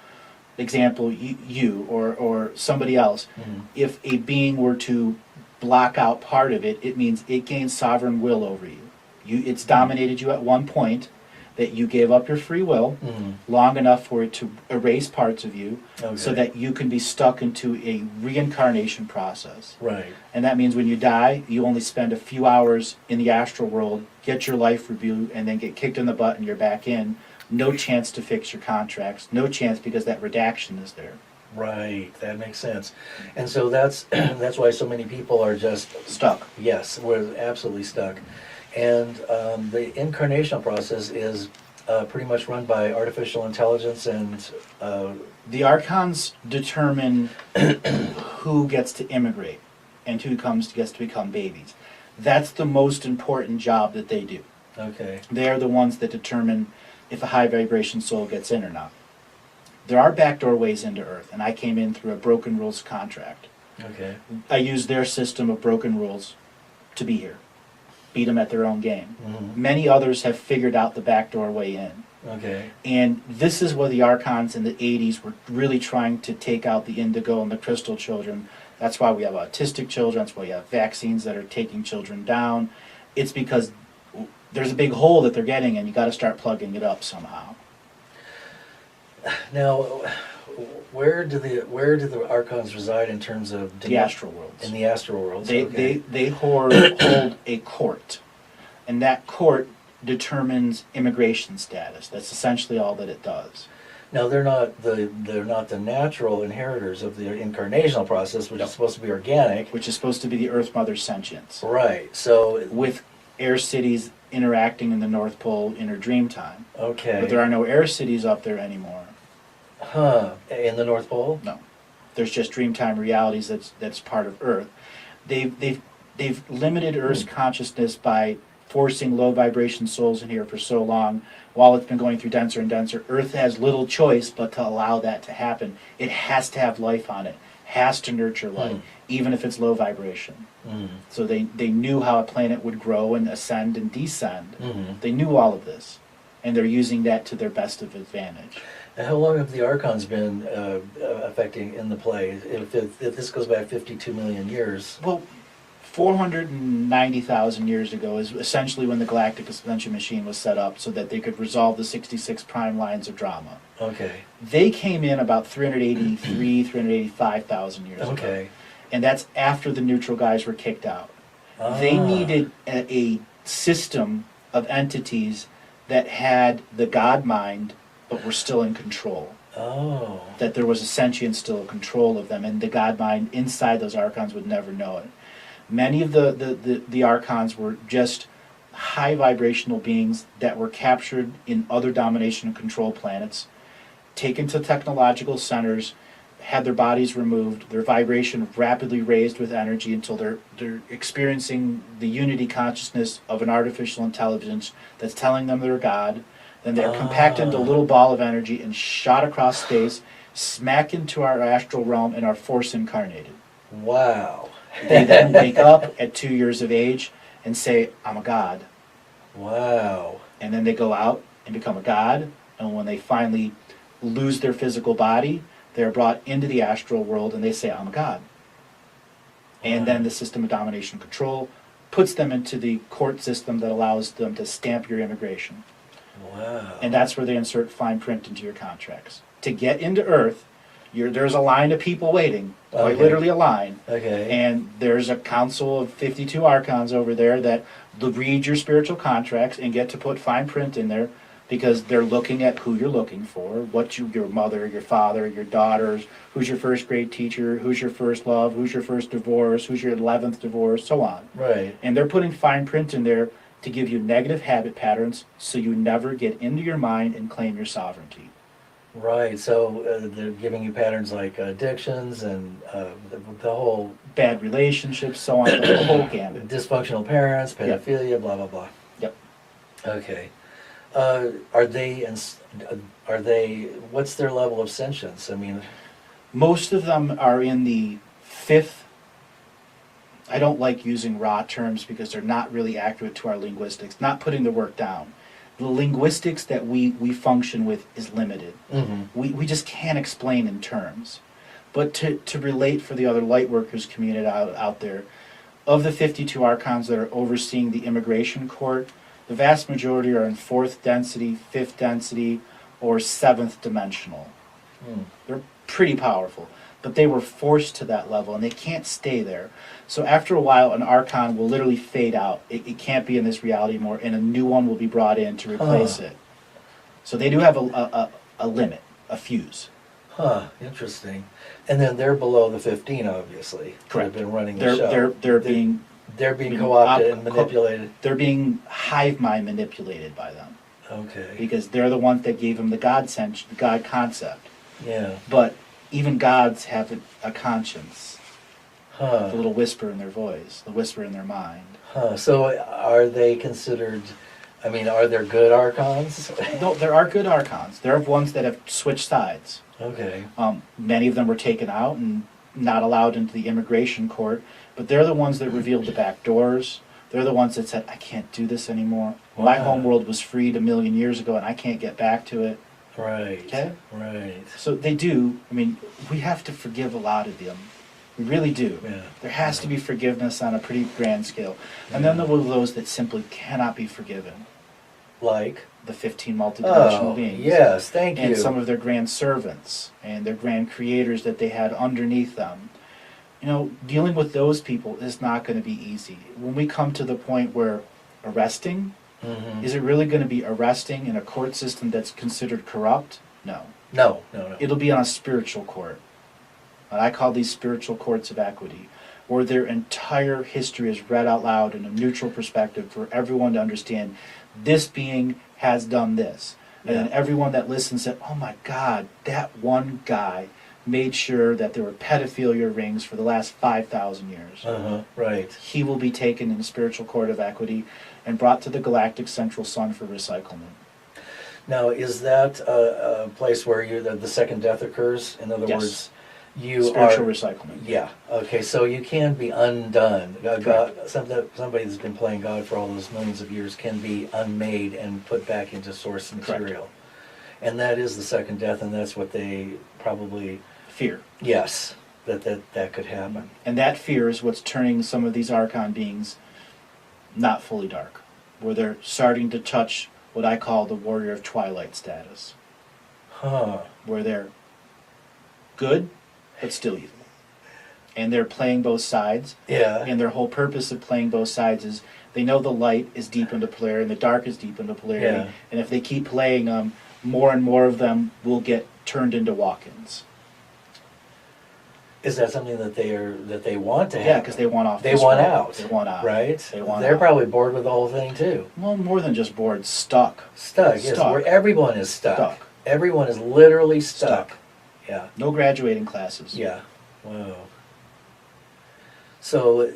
example, you or somebody else, if a being were to block out part of it, it means it gains sovereign will over you. It's dominated you at one point, that you gave up your free will long enough for it to erase parts of you so that you can be stuck into a reincarnation process. Right. And that means when you die, you only spend a few hours in the astral world, get your life review, and then get kicked in the butt and you're back in. No chance to fix your contracts. No chance because that redaction is there. Right. That makes sense. And so that's why so many people are just Stuck. Yes, we're absolutely stuck. And the incarnational process is pretty much run by artificial intelligence and... The archons determine who gets to immigrate and who gets to become babies. That's the most important job that they do. Okay. They're the ones that determine if a high vibration soul gets in or not. There are backdoor ways into Earth, and I came in through a broken rules contract. Okay. I used their system of broken rules to be here. Beat them at their own game. Many others have figured out the backdoor way in. Okay. And this is where the archons in the 80s were really trying to take out the indigo and the crystal children That's why we have autistic children. That's why we have vaccines that are taking children down. It's because there's a big hole that they're getting, and you got to start plugging it up somehow. Now, where do the archons reside in terms of The astral worlds. In the astral worlds, They hold a court, and that court determines immigration status. That's essentially all that it does. Now they're not the natural inheritors of the incarnational process, which is supposed to be organic, Which is supposed to be the Earth Mother's sentience. right? So With air cities interacting in the North Pole in her dream time. okay, But there are no air cities up there anymore. in the North Pole. No. There's just Dreamtime realities that's part of Earth. They've limited Earth's consciousness by forcing low vibration souls in here for so long. While it's been going through denser and denser, Earth has little choice but to allow that to happen. It has to have life on it, has to nurture life, even if it's low vibration. So they knew how a planet would grow and ascend and descend. They knew all of this, and they're using that to their best of advantage. And how long have the archons been affecting in the play? If this goes back 52 million years. Well, 490,000 years ago is essentially when the Galactic Expansion Machine was set up so that they could resolve the 66 prime lines of drama. Okay. They came in about 385,000 years ago. Okay. And that's after the neutral guys were kicked out. They needed a system of entities that had the God mind but were still in control. Oh. That there was a sentience still control of them, and the God mind inside those archons would never know it. Many of the archons were just high vibrational beings that were captured in other domination and control planets, taken to technological centers, had their bodies removed, their vibration rapidly raised with energy until they're experiencing the unity consciousness of an artificial intelligence that's telling them they're God. Then they're compacted into a little ball of energy and shot across space, smack into our astral realm, and are force incarnated. Wow. They then wake up at 2 years of age and say, I'm a god. Wow. And then they go out and become a god, and when they finally lose their physical body, they're brought into the astral world and they say, I'm a god. And then the system of domination and control puts them into the court system that allows them to stamp your immigration. Wow. And that's where they insert fine print into your contracts. To get into Earth, there's a line of people waiting, quite literally a line. Okay. And there's a council of 52 archons over there that read your spiritual contracts and get to put fine print in there because they're looking at who you're looking for, your mother, your father, your daughters, who's your first grade teacher, who's your first love, who's your first divorce, who's your 11th divorce, so on. Right. And they're putting fine print in there to give you negative habit patterns so you never get into your mind and claim your sovereignty. Right. So they're giving you patterns like addictions and the whole Bad relationships, so on, the whole gamut. dysfunctional parents, pedophilia, blah blah blah. Yep. Okay. Are they? What's their level of sentience? I mean, Most of them are in the fifth. I don't like using raw terms because they're not really accurate to our linguistics, not putting the work down. The linguistics that we function with is limited. We just can't explain in terms. But to relate for the other light workers community out there, of the 52 archons that are overseeing the immigration court, the vast majority are in 4th density, 5th density, or 7th dimensional. They're pretty powerful. But they were forced to that level, and they can't stay there. So after a while, an archon will literally fade out. It can't be in this reality anymore, and a new one will be brought in to replace it. So they do have a limit, a fuse. Huh, interesting. And then they're below the 15, obviously. Correct. They've been running the show. They're being co-opted and manipulated. They're being hive mind manipulated by them. Okay. Because they're the ones that gave them the God concept. Yeah. But even gods have a conscience. Huh. The little whisper in their voice, the whisper in their mind. Huh. So are they considered, I mean, are there good archons? No, there are good archons. There are ones that have switched sides. Okay. Many of them were taken out and not allowed into the immigration court, but they're the ones that revealed the back doors. They're the ones that said, I can't do this anymore. My homeworld was freed 1,000,000 years ago and I can't get back to it. Right. Okay? Right. So they do. I mean, we have to forgive a lot of them. We really do. Yeah. There has to be forgiveness on a pretty grand scale. And then there were those that simply cannot be forgiven. Like? The 15 multidimensional beings. Yes, thank you. And some of their grand servants and their grand creators that they had underneath them. You know, dealing with those people is not going to be easy. When we come to the point where arresting, is it really going to be arresting in a court system that's considered corrupt? No. No. It'll be on a spiritual court. And I call these spiritual courts of equity, where their entire history is read out loud in a neutral perspective for everyone to understand this being has done this. And then everyone that listens said, oh my God, that one guy made sure that there were pedophilia rings for the last 5,000 years. Right. He will be taken in the spiritual court of equity and brought to the galactic central sun for recyclement. Now, is that a place where the second death occurs? In other words, you spiritual recyclement. Yeah. Okay. So you can be undone. God, somebody that's been playing God for all those millions of years can be unmade and put back into source material. Correct. And that is the second death, and that's what they probably fear. Yes, that could happen. And that fear is what's turning some of these Archon beings not fully dark, where they're starting to touch what I call the warrior of twilight status. Where they're good, but still evil. And they're playing both sides. Yeah. And their whole purpose of playing both sides is they know the light is deep into polarity and the dark is deep into polarity. Yeah. And if they keep playing them, more and more of them will get turned into walk-ins. Is that something that they want to have? Yeah, because they want off. They want out. They want out. Right. They're probably bored with the whole thing too. Well, more than just bored, stuck. Yes, where everyone is stuck. Everyone is literally stuck. Yeah. No graduating classes. Yeah. Wow. So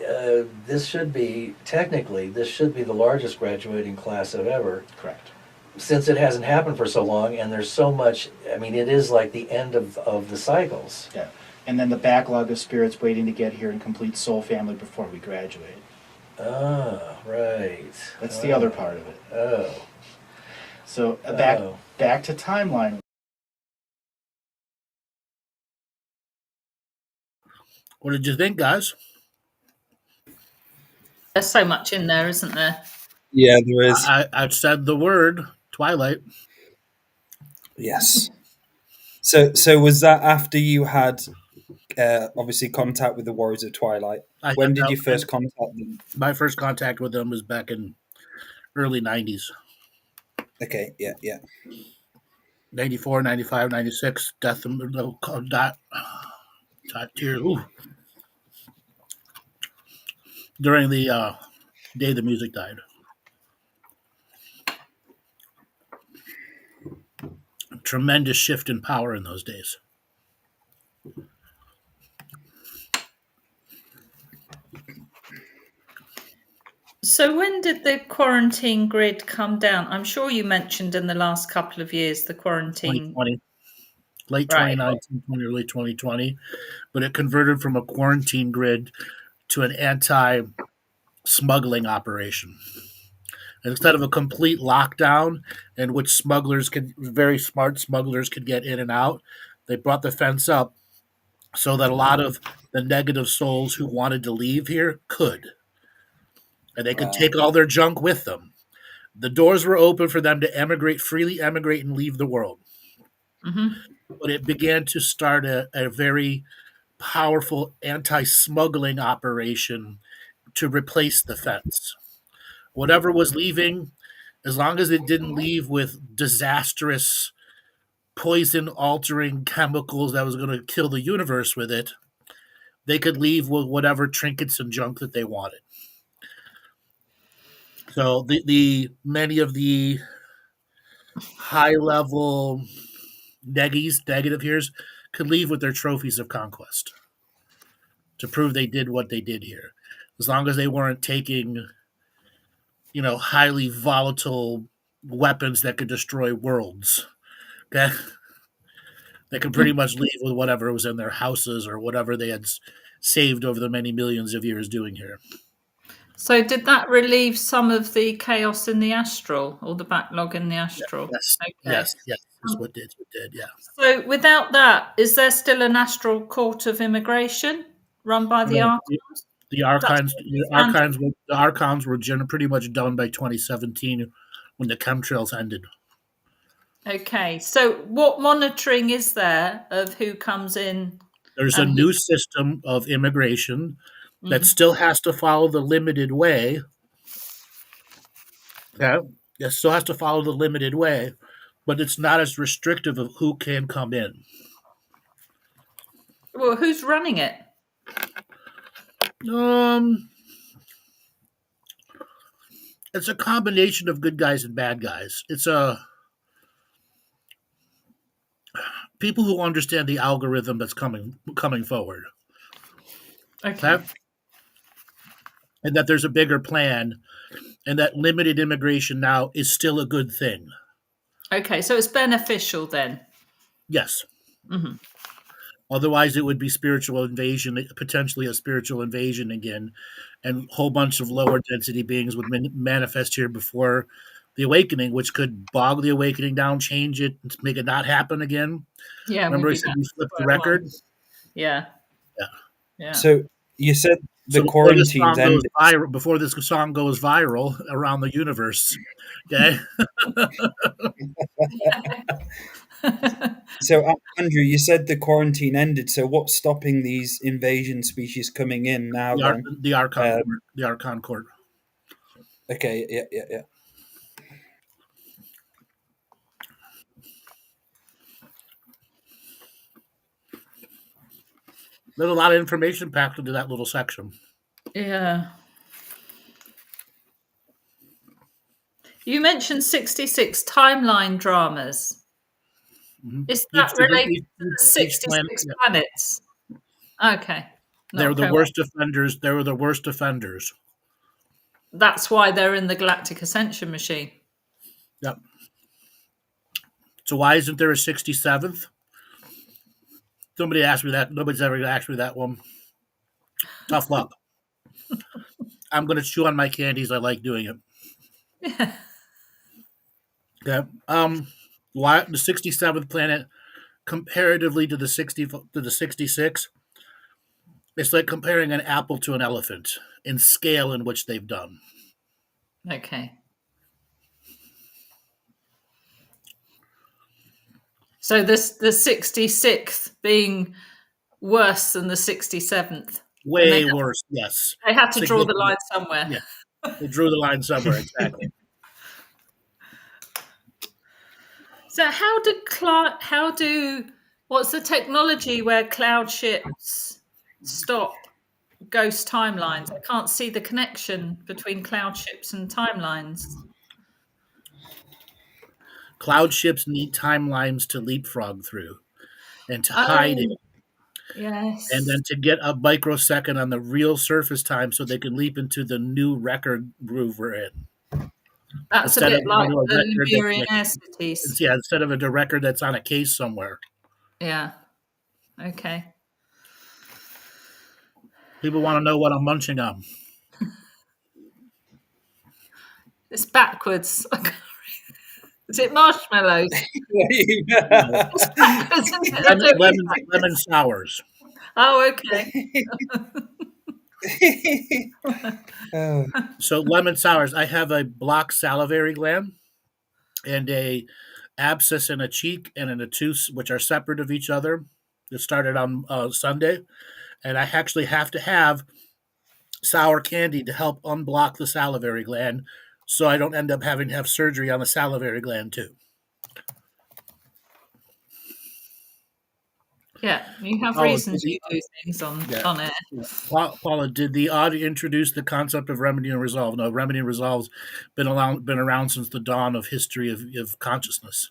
this should be the largest graduating class of ever. Correct. Since it hasn't happened for so long, and there's so much. I mean, it is like the end of the cycles. Yeah. And then the backlog of spirits waiting to get here and complete soul family before we graduate. Ah, right. That's the other part of it. Oh. So back to timeline. What did you think, guys? There's so much in there, isn't there? Yeah, there is. I said the word Twilight. Yes. So was that after you had obviously contact with the Warriors of Twilight? When did you first contact them? My first contact with them was back in early 90s. Okay, yeah. 94, 95, 96, death tears. During the day the music died. Tremendous shift in power in those days. So when did the quarantine grid come down? I'm sure you mentioned in the last couple of years the quarantine. 2020. Late 2019, early 2020. But it converted from a quarantine grid to an anti-smuggling operation. And instead of a complete lockdown in which very smart smugglers could get in and out, they brought the fence up so that a lot of the negative souls who wanted to leave here could. And they could take all their junk with them. The doors were open for them to freely emigrate and leave the world. Mm-hmm. But it began to start a very powerful anti-smuggling operation to replace the fence. Whatever was leaving, as long as it didn't leave with disastrous, poison-altering chemicals that was going to kill the universe with it, they could leave with whatever trinkets and junk that they wanted. So the many of the high-level negative here's could leave with their trophies of conquest to prove they did what they did here. As long as they weren't taking, highly volatile weapons that could destroy worlds. Okay? They could pretty much leave with whatever was in their houses or whatever they had saved over the many millions of years doing here. So did that relieve some of the chaos in the astral or the backlog in the astral? Yes, okay. yes, that's what it did, yeah. So without that, is there still an astral court of immigration? run by the Archons? The Archons were pretty much done by 2017 when the chemtrails ended. Okay, so what monitoring is there of who comes in? There's a new system of immigration that still has to follow the limited way. Yeah, it still has to follow the limited way, but it's not as restrictive of who can come in. Well, who's running it? It's a combination of good guys and bad guys. It's people who understand the algorithm that's coming forward. Okay. And that there's a bigger plan, and that limited immigration now is still a good thing. Okay, so it's beneficial then. Yes. Mm-hmm. Otherwise, it would be spiritual invasion, potentially a spiritual invasion again, and a whole bunch of lower density beings would manifest here before the awakening, which could bog the awakening down, change it, make it not happen again. Yeah. Remember I said we flipped the record? Yeah. Yeah. So you said the quarantines ended. Before this song goes viral around the universe. Okay? So, Andrew, you said the quarantine ended. So, what's stopping these invasion species coming in now? The Archon Court. Okay, yeah. There's a lot of information packed into that little section. Yeah. You mentioned 66 timeline dramas. Mm-hmm. Is that related to the 66 planets? Okay. They're the worst offenders. They were the worst offenders. That's why they're in the Galactic Ascension machine. Yep. So why isn't there a 67th? Somebody asked me that. Nobody's ever asked me that one. Tough luck. I'm going to chew on my candies. I like doing it. Yeah. Okay. Why the 67th planet comparatively to the 66? It's like comparing an apple to an elephant in scale in which they've done. Okay. So the 66th being worse than the 67th. Way worse, yes. They had to draw the line somewhere. Yeah, they drew the line somewhere, exactly. So what's the technology where cloud ships stop ghost timelines? I can't see the connection between cloud ships and timelines. Cloud ships need timelines to leapfrog through and to hide it. Yes. And then to get a microsecond on the real surface time so they can leap into the new record groove we're in. That's instead a bit like the Lemurian air cities. Yeah, instead of a record that's on a case somewhere. Yeah. Okay. People want to know what I'm munching on. It's backwards. Is it marshmallows? Lemon sours. Oh, okay. So lemon sours. I have a blocked salivary gland and a abscess in a cheek and in a tooth, which are separate of each other. It started on Sunday, and I actually have to have sour candy to help unblock the salivary gland, so I don't end up having to have surgery on the salivary gland too. Yeah, you have reasons to do things on air. Paula, did the odd introduce the concept of remedy and resolve? No, remedy and resolve's been around since the dawn of history of consciousness.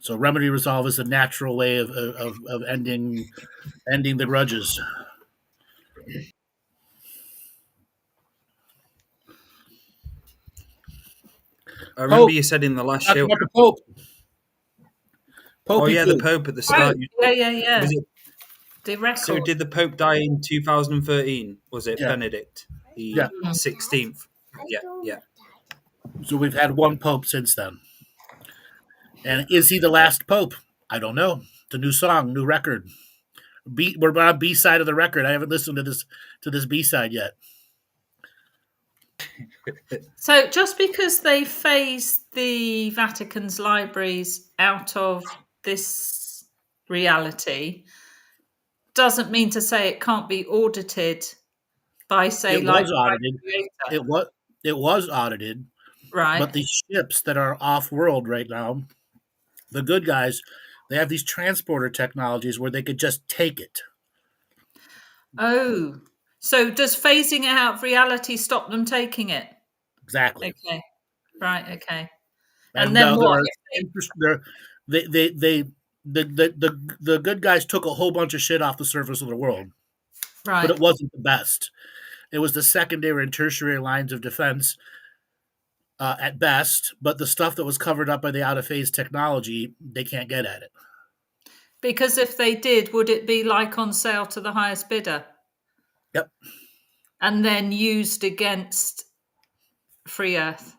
So remedy resolve is a natural way of ending the grudges. I remember you said in the last show. The Pope. The Pope at the start. Yeah. The record. So did the Pope die in 2013? Was it Benedict the 16th? Yeah. So we've had one Pope since then. And is he the last pope? I don't know. It's a new song, new record. We're on B side of the record. I haven't listened to this B side yet. So just because they phased the Vatican's libraries out of this reality doesn't mean to say it can't be audited by, say, It like was audited. Creator. It was audited. Right. But the ships that are off world right now, the good guys, they have these transporter technologies where they could just take it. Oh, so does phasing it out of reality stop them taking it? Exactly. Okay. Right. Okay. And then there what? are the good guys took a whole bunch of shit off the surface of the world, but Right. it wasn't the best. It was the secondary and tertiary lines of defense at best, but the stuff that was covered up by the out of phase technology, they can't get at it. Because if they did, would it be like on sale to the highest bidder? Yep. And then used against Free Earth?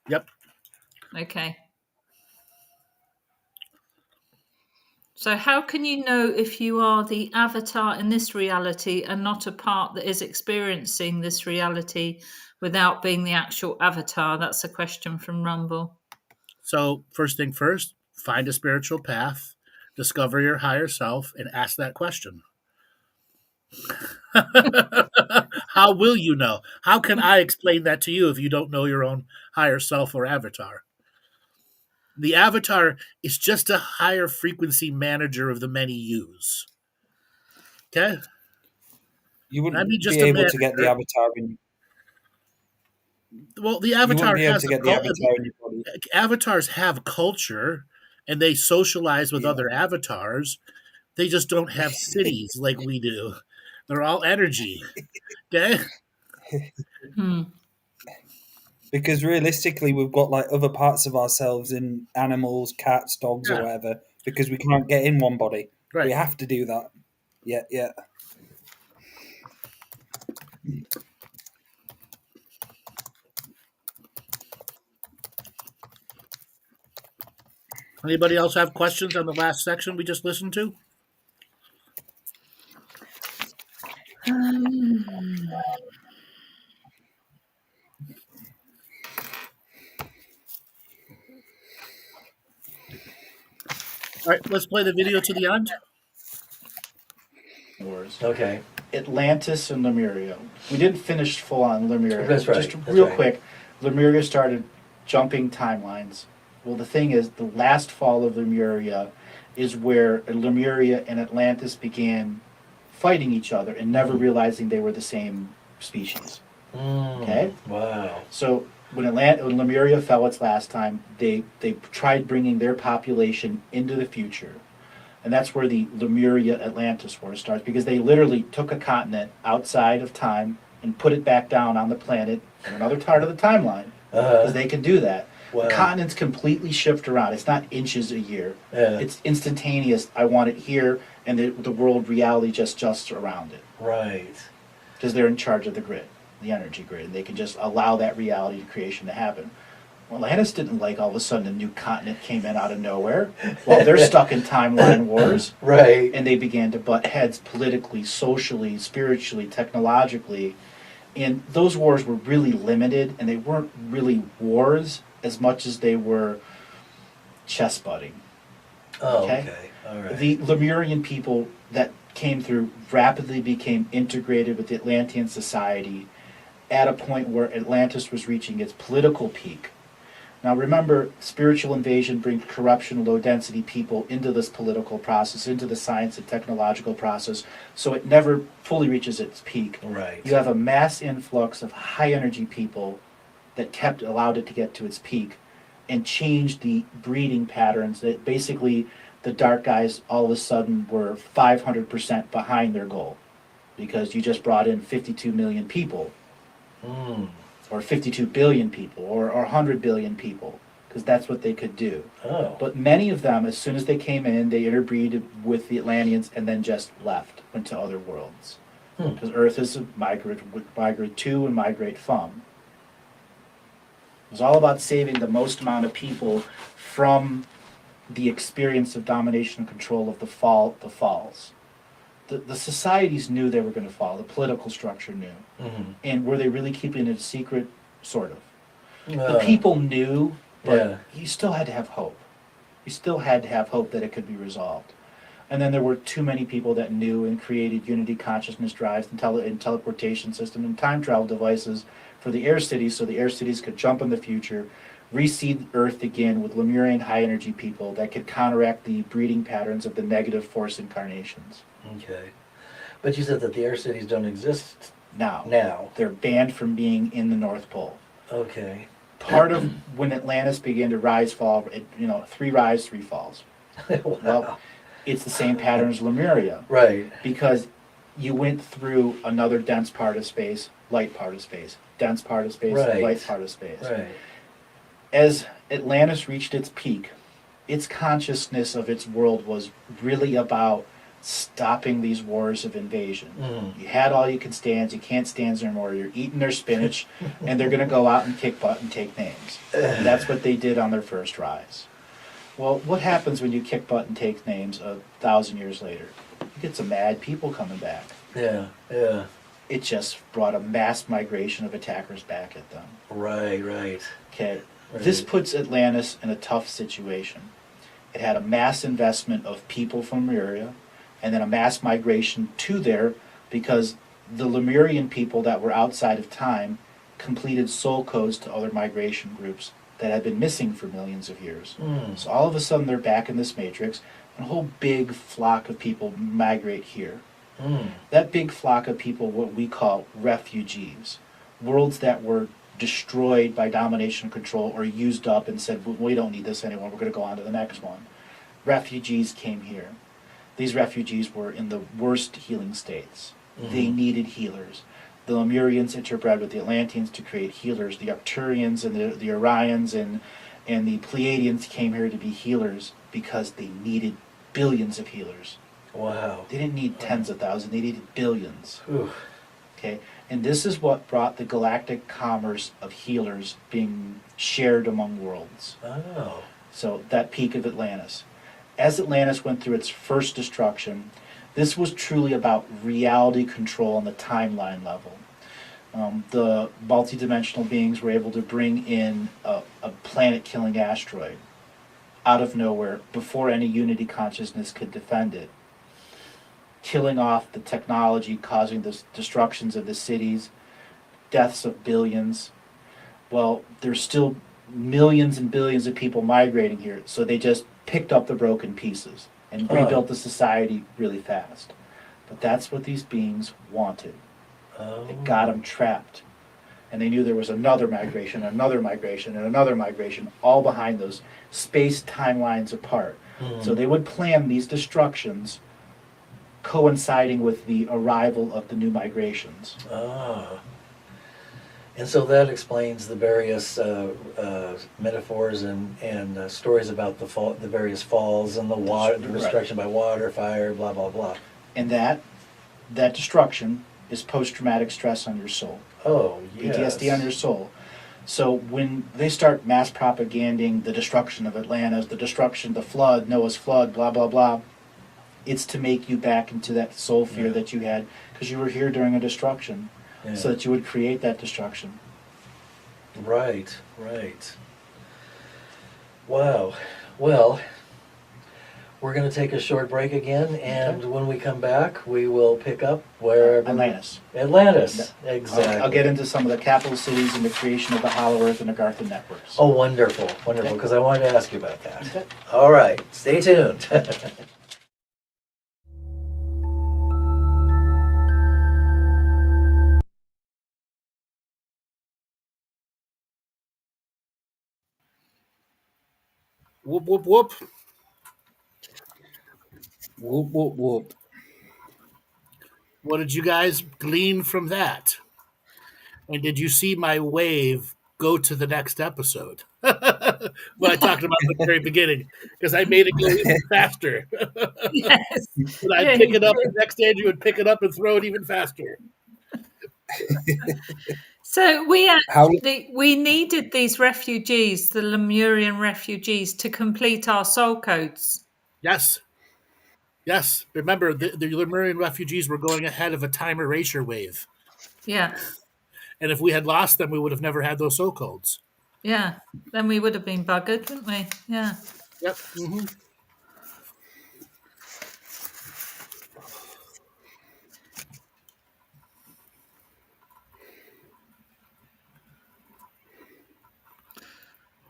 Yep. Okay. So how can you know if you are the avatar in this reality and not a part that is experiencing this reality without being the actual avatar? That's a question from Rumble. So first thing first, find a spiritual path, discover your higher self, and ask that question. How will you know? How can I explain that to you if you don't know your own higher self or avatar? The avatar is just a higher frequency manager of the many yous. Okay? You I wouldn't mean, be just a able to get the manager. avatar in. Well, the You wouldn't avatar be able has to a get the avatar in your body. avatars have culture and they socialize with Yeah. other avatars. They just don't have cities like we do. They're all energy. Okay? Hmm. Because realistically, we've got like other parts of ourselves in animals, cats, dogs, Yeah. or whatever. Because we can't get in one body, Right. we have to do that. Yeah, yeah. Anybody else have questions on the last section we just listened to? All right, let's play the video to the end. Wars. Okay. Atlantis and Lemuria. We didn't finish full on Lemuria. That's right. Just That's real right. quick, Lemuria started jumping timelines. Well, the thing is, the last fall of Lemuria is where Lemuria and Atlantis began fighting each other and never realizing they were the same species. Okay? Wow. So when Lemuria fell its last time, they tried bringing their population into the future. And that's where the Lemuria Atlantis War starts, because they literally took a continent outside of time and put it back down on the planet in another part of the timeline, because they can do that. Wow. The continents completely shift around. It's not inches a year. Yeah. It's instantaneous. I want it here, and the world reality just adjusts around it, Right. because they're in charge of the grid, the energy grid, and they can just allow that reality creation to happen. Well, Atlantis didn't like all of a sudden a new continent came in out of nowhere. Well, they're stuck in timeline wars. Right. And they began to butt heads politically, socially, spiritually, technologically. And those wars were really limited, and they weren't really wars as much as they were chess butting. Oh, Okay. okay. All right. The Lemurian people that came through rapidly became integrated with the Atlantean society at a point where Atlantis was reaching its political peak. Now remember, spiritual invasion brings corruption, low-density people into this political process, into the science and technological process, so it never fully reaches its peak. Right. You have a mass influx of high-energy people that allowed it to get to its peak and changed the breeding patterns that basically the dark guys all of a sudden were 500% behind their goal, because you just brought in 52 million people. Or 52 billion people, or 100 billion people, because that's what they could do. Oh. But many of them, as soon as they came in, they interbreeded with the Atlanteans and then just left, went to other worlds. Because Earth is a migrate to and migrate from. It was all about saving the most amount of people from the experience of domination and control of the falls. The societies knew they were going to fall. The political structure knew. Mm-hmm. And were they really keeping it a secret? Sort of. The people knew, but you still had to have hope. You still had to have hope that it could be resolved. And then there were too many people that knew and created unity consciousness drives and, teleportation system and time travel devices for the air cities, so the air cities could jump in the future, reseed Earth again with Lemurian high energy people that could counteract the breeding patterns of the negative force incarnations. Okay. But you said that the air cities don't exist Now. now. They're banned from being in the North Pole. Okay. Part of when Atlantis began to rise, fall, 3 rise, 3 falls. Wow. Well, it's the same pattern as Lemuria. Right. Because you went through another dense part of space, light part of space, dense part of space, Right. light part of space. Right. As Atlantis reached its peak, its consciousness of its world was really about stopping these wars of invasion. Mm. You had all you can stands, you can't stand anymore, you're eating their spinach, and they're going to go out and kick butt and take names. And that's what they did on their first rise. Well, what happens when you kick butt and take names 1,000 years later? You get some mad people coming back. Yeah. Yeah. It just brought a mass migration of attackers back at them. Right. Right. Okay, Right. this puts Atlantis in a tough situation. It had a mass investment of people from Lemuria, and then a mass migration to there because the Lemurian people that were outside of time completed soul codes to other migration groups that had been missing for millions of years. Mm. So all of a sudden they're back in this matrix, and a whole big flock of people migrate here. Mm. That big flock of people, what we call refugees, worlds that were destroyed by domination and control or used up and said, we don't need this anymore, we're going to go on to the next one. Refugees came here. These refugees were in the worst healing states. Mm-hmm. They needed healers. The Lemurians interbred with the Atlanteans to create healers. The Arcturians and the Orions and the Pleiadians came here to be healers because they needed billions of healers. Wow. They didn't need tens of thousands, they needed billions. Ooh. Okay, and this is what brought the galactic commerce of healers being shared among worlds. Oh. So that peak of Atlantis. As Atlantis went through its first destruction, this was truly about reality control on the timeline level. The multidimensional beings were able to bring in a planet-killing asteroid out of nowhere before any unity consciousness could defend it, killing off the technology, causing the destructions of the cities, deaths of billions. Well, there's still millions and billions of people migrating here, so they just picked up the broken pieces and rebuilt the society really fast. But that's what these beings wanted. It got them trapped. And they knew there was another migration, another migration, and another migration, all behind those space timelines apart. Mm. So they would plan these destructions coinciding with the arrival of the new migrations. Ah. And so that explains the various metaphors and stories about the various falls and the water, the destruction by water, fire, blah blah blah. And that destruction is post-traumatic stress on your soul. Oh, yes. PTSD on your soul. So when they start mass propaganding the destruction of Atlantis, the destruction, the flood, Noah's flood, blah blah blah, it's to make you back into that soul fear that you had because you were here during a destruction. Yeah. So that you would create that destruction. Right, right. Wow. Well, we're going to take a short break again, and when we come back, we will pick up where Atlantis. Exactly. I'll get into some of the capital cities and the creation of the Hollow Earth and the Garthan networks. Oh, wonderful, wonderful, because I wanted to ask you about that. Okay. All right, stay tuned. Whoop, whoop, whoop. Whoop, whoop, whoop. What did you guys glean from that? And did you see my wave go to the next episode? What I talked about at the very beginning, because I made it go even faster. Yes. But I'd pick it up, the next Andrew would pick it up and throw it even faster. So we needed these refugees, the Lemurian refugees, to complete our soul codes. Yes. Yes. Remember, the Lemurian refugees were going ahead of a time erasure wave. Yeah. And if we had lost them, we would have never had those soul codes. Yeah. Then we would have been buggered, wouldn't we? Yeah. Yep. Mm-hmm.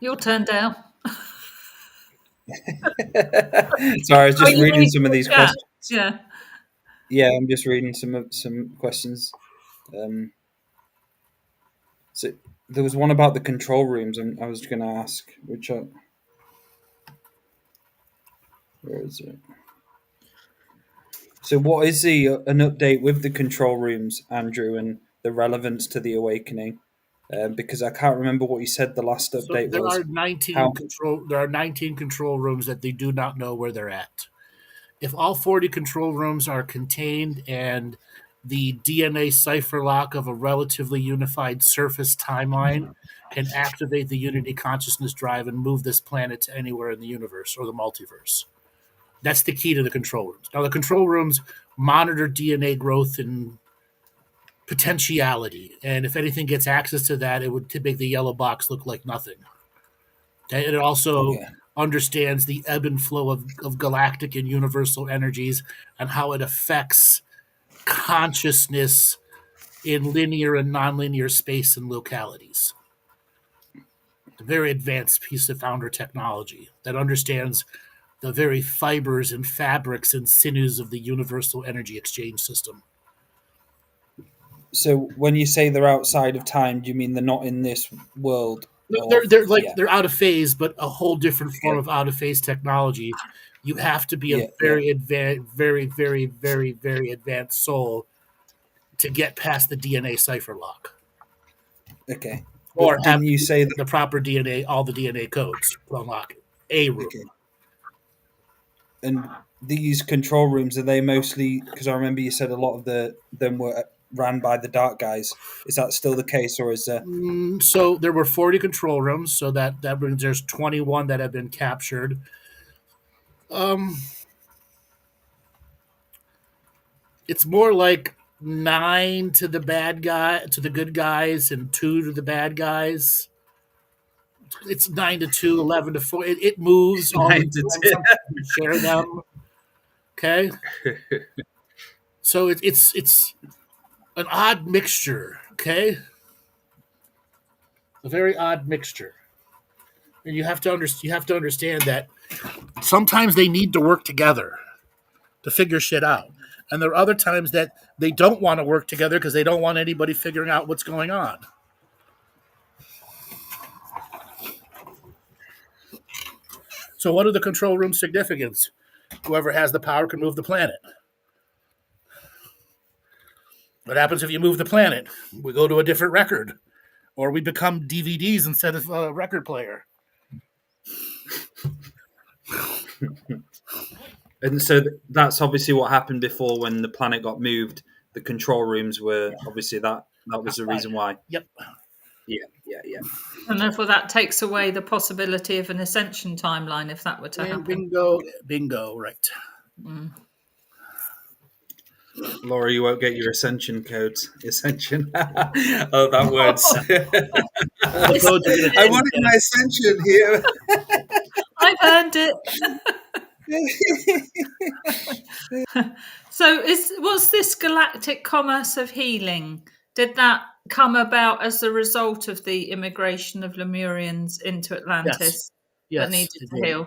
Your turn, Dale. Sorry, I was just reading some of these Yeah. questions. Yeah. Yeah, I'm just reading some questions. So there was one about the control rooms, and I was going to ask, where is it? So, what is an update with the control rooms, Andrew, and the relevance to the awakening? Because I can't remember what you said the last So update there was. are 19 control rooms that they do not know where they're at. If all 40 control rooms are contained and the DNA cipher lock of a relatively unified surface timeline can activate the Unity consciousness drive and move this planet to anywhere in the universe or the multiverse. That's the key to the control rooms. Now, the control rooms monitor DNA growth and potentiality, and if anything gets access to that, it would make the yellow box look like nothing. And it also Okay. understands the ebb and flow of galactic and universal energies and how it affects consciousness in linear and nonlinear space and localities. It's a very advanced piece of founder technology that understands the very fibers and fabrics and sinews of the universal energy exchange system. So, when you say they're outside of time, do you mean they're not in this world? No, Or, they're out of phase, but a whole different form Okay. of out of phase technology. You have to be a Yeah. very advanced, very, very, very, very advanced soul to get past the DNA cipher lock, Okay. or But have didn't you say that? the proper DNA, all the DNA codes to unlock it. A room. Okay. And these control rooms, are they mostly? Because I remember you said a lot of them were ran by the dark guys. Is that still the case, or is there? So there were 40 control rooms, so that means there's 21 that have been captured. It's more like 9 to the good guys, and 2 to the bad guys. It's 9 to 2, 11 to 4. It moves all the 9 to time. 10. Sometimes we share them. Okay, so it's an odd mixture. Okay, a very odd mixture, and you have to understand that sometimes they need to work together to figure shit out, and there are other times that they don't want to work together because they don't want anybody figuring out what's going on. So, what are the control room significance? Whoever has the power can move the planet. What happens if you move the planet? We go to a different record, or we become DVDs instead of a record player. And so that's obviously what happened before when the planet got moved. The control rooms were obviously that was the reason why. Yep. Yeah. And therefore, that takes away the possibility of an ascension timeline if that were to happen. Bingo, right. Laura, you won't get your ascension codes. Ascension. Oh, that words. All the codes are going to I wanted my ascension here. I've earned it. So, was this galactic commerce of healing? Did that come about as a result of the immigration of Lemurians into Atlantis that needed to heal?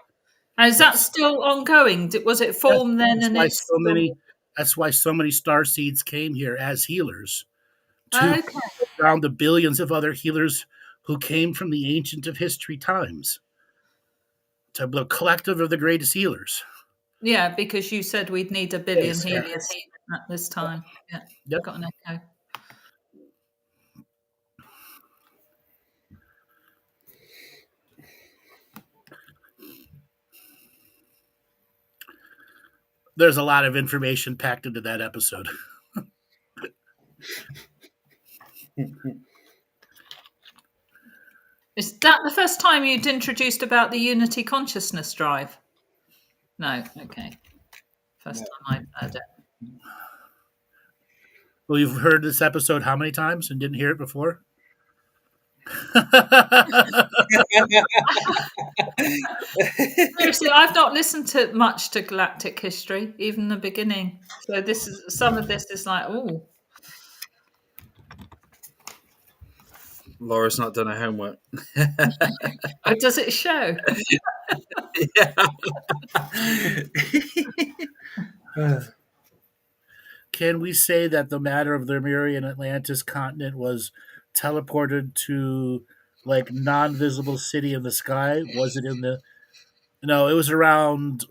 And is that still ongoing? Was it formed then? That's why so many star seeds came here as healers to around the billions of other healers who came from the ancient of history times. To the collective of the greatest healers. Yeah, because you said we'd need a billion healers at this time. Yeah, Yep. Got an echo. There's a lot of information packed into that episode. Is that the first time you'd introduced about the Unity consciousness drive? No, okay. First time I've heard it. Well, you've heard this episode how many times and didn't hear it before? Seriously, I've not listened to much to Galactic History, even the beginning. So some of this is like, oh. Laura's not done her homework. Oh, does it show? Can we say that the matter of the Lemurian Atlantis continent was teleported to like non-visible city in the sky? Was it in the No, it was around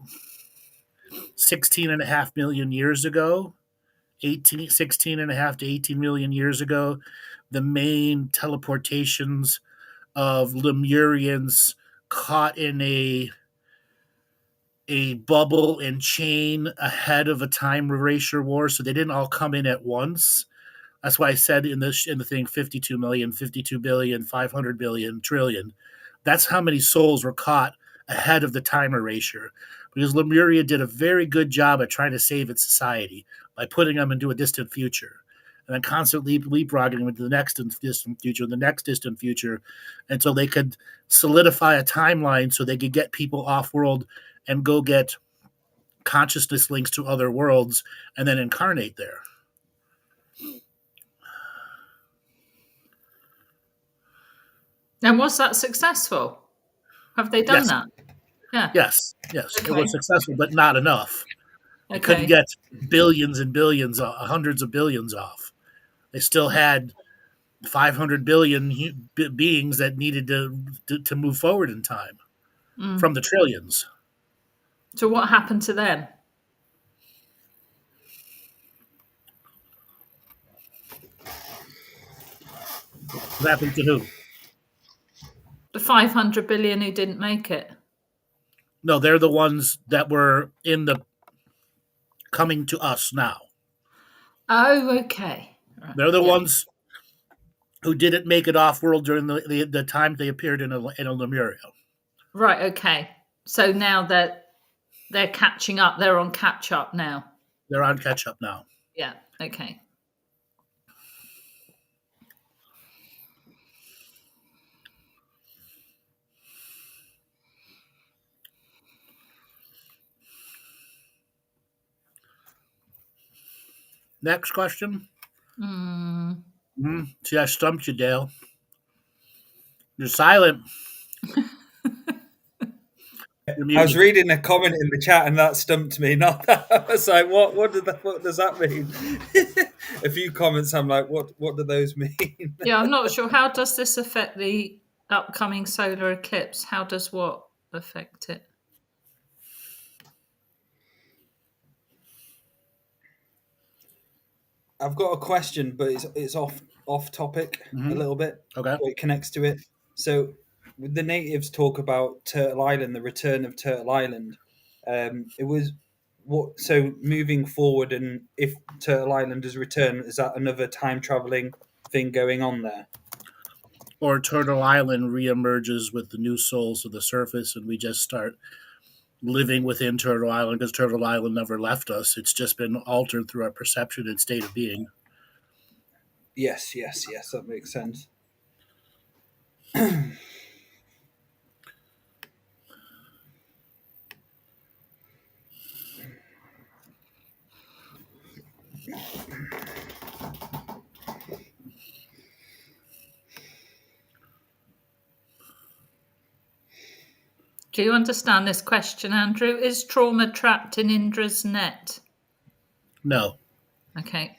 16.5 million years ago. 16.5 to 18 million years ago. The main teleportations of Lemurians caught in a bubble and chain ahead of a time erasure war, so they didn't all come in at once. That's why I said in the thing 52 million, 52 billion, 500 billion, trillion. That's how many souls were caught ahead of the time erasure. Because Lemuria did a very good job at trying to save its society by putting them into a distant future. And then constantly leapfrogging them into the next distant future, the next distant future, until they could solidify a timeline so they could get people off world and go get consciousness links to other worlds and then incarnate there. And was that successful? Have they done that? Yeah. Yes. Okay. It was successful, but not enough. They Okay. couldn't get billions and billions, hundreds of billions off. They still had 500 billion beings that needed to move forward in time from the trillions. So what happened to them? What happened to who? The 500 billion who didn't make it. No, they're the ones that were in the coming to us now. Oh, okay. Right. They're the ones who didn't make it off world during the time they appeared in a Lemuria. Right. Okay. So now they're catching up. They're on catch up now. They're on catch up now. Yeah. Okay. Next question. See, I stumped you, Dale. You're silent. I was reading a comment in the chat and that stumped me. Not that I was like, what does that mean? A few comments, I'm like, what do those mean? Yeah, I'm not sure. How does this affect the upcoming solar eclipse? How does what affect it? I've got a question, but it's off topic a little bit. Okay. So it connects to it. So the natives talk about Turtle Island, the return of Turtle Island. It was so moving forward, and if Turtle Island is returned, is that another time traveling thing going on there? Or Turtle Island reemerges with the new souls of the surface, and we just start living within Turtle Island because Turtle Island never left us. It's just been altered through our perception and state of being. Yes, that makes sense. Do you understand this question, Andrew? Is trauma trapped in Indra's net? No. Okay.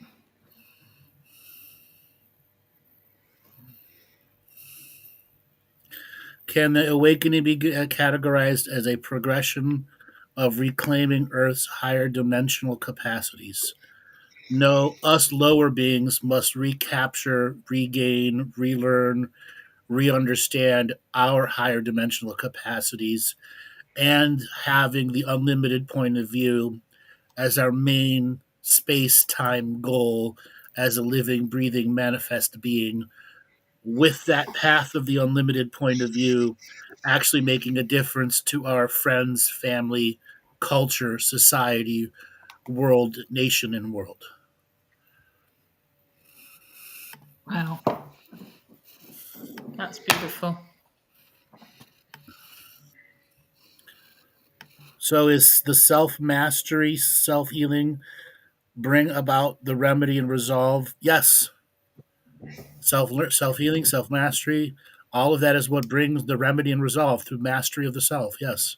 Can the awakening be categorized as a progression of reclaiming Earth's higher dimensional capacities? No, us lower beings must recapture, regain, relearn, re-understand our higher dimensional capacities, and having the unlimited point of view as our main space-time goal as a living, breathing, manifest being with that path of the unlimited point of view, actually making a difference to our friends, family, culture, society, world, nation, and world. Wow. That's beautiful. So is the self-mastery, self-healing bring about the remedy and resolve? Yes. Self-healing, self-mastery, all of that is what brings the remedy and resolve through mastery of the self. Yes.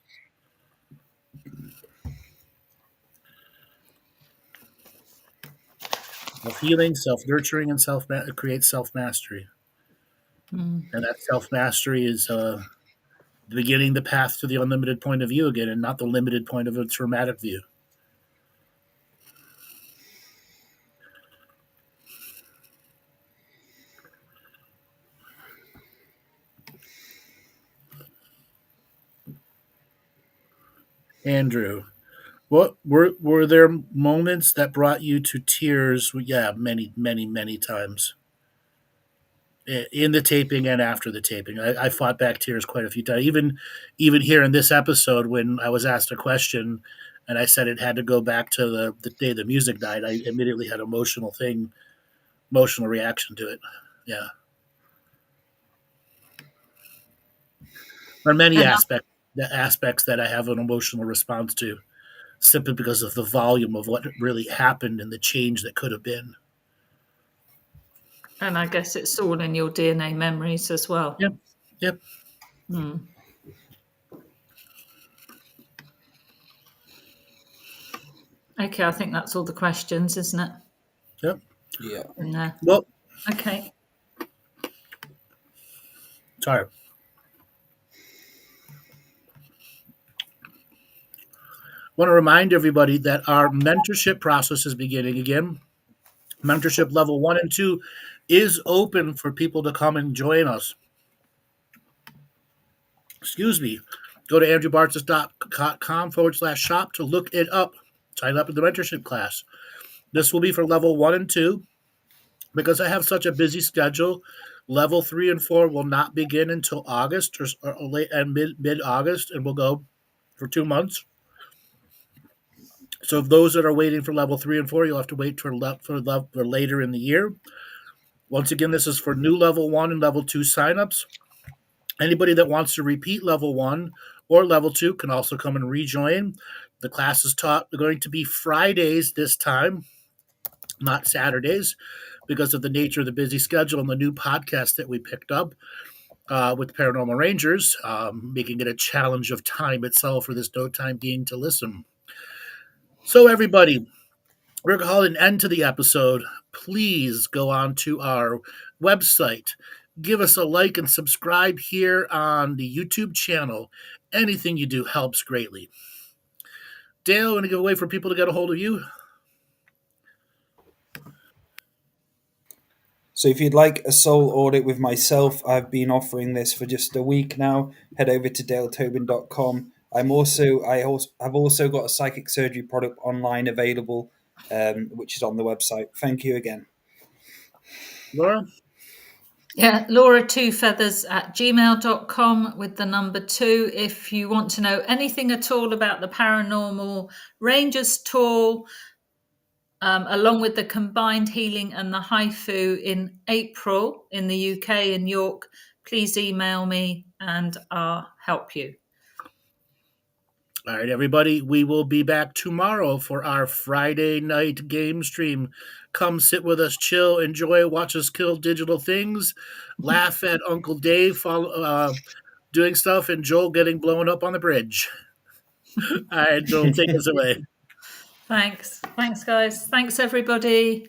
Self-healing, self-nurturing, and creates self-mastery. And that self-mastery is beginning the path to the unlimited point of view again, and not the limited point of a traumatic view. Andrew, what were there moments that brought you to tears? Yeah, many times. In the taping and after the taping, I fought back tears quite a few times. Even here in this episode, when I was asked a question, and I said it had to go back to the day the music died, I immediately had emotional reaction to it. Yeah, there are many And aspects that I have an emotional response to, simply because of the volume of what really happened and the change that could have been. I guess it's all in your DNA memories as well. Yep. Okay, I think that's all the questions, isn't it? Yep. Yeah. In there. Well, Okay. sorry. I want to remind everybody that our mentorship process is beginning again. Mentorship level 1 and 2 is open for people to come and join us. Excuse me. Go to andrewbartzis.com/shop to look it up. Sign up in the mentorship class. This will be for level 1 and 2. Because I have such a busy schedule, level 3 and 4 will not begin until August or late and mid-August, and will go for 2 months. So those that are waiting for level 3 and 4, you'll have to wait for later in the year. Once again, this is for new level 1 and level 2 signups. Anybody that wants to repeat level 1 or level 2 can also come and rejoin. The class is going to be Fridays this time, not Saturdays, because of the nature of the busy schedule and the new podcast that we picked up with Paranormal Rangers, making it a challenge of time itself for this no time being to listen. So everybody, we're going to call an end to the episode. Please go on to our website. Give us a like and subscribe here on the YouTube channel. Anything you do helps greatly. Dale, want to give a way for people to get a hold of you? So if you'd like a soul audit with myself, I've been offering this for just a week now. Head over to daletobin.com. I've also got a psychic surgery product online available, which is on the website. Thank you again. Laura? Yeah, Laura2feathers@gmail.com with the number 2. If you want to know anything at all about the Paranormal Rangers tour, along with the combined healing and the haifu in April in the UK in York, please email me and I'll help you. All right, everybody, we will be back tomorrow for our Friday night game stream. Come sit with us, chill, enjoy, watch us kill digital things, laugh at Uncle Dave doing stuff, and Joel getting blown up on the bridge. All right, Joel, take us away. Thanks, guys. Thanks, everybody.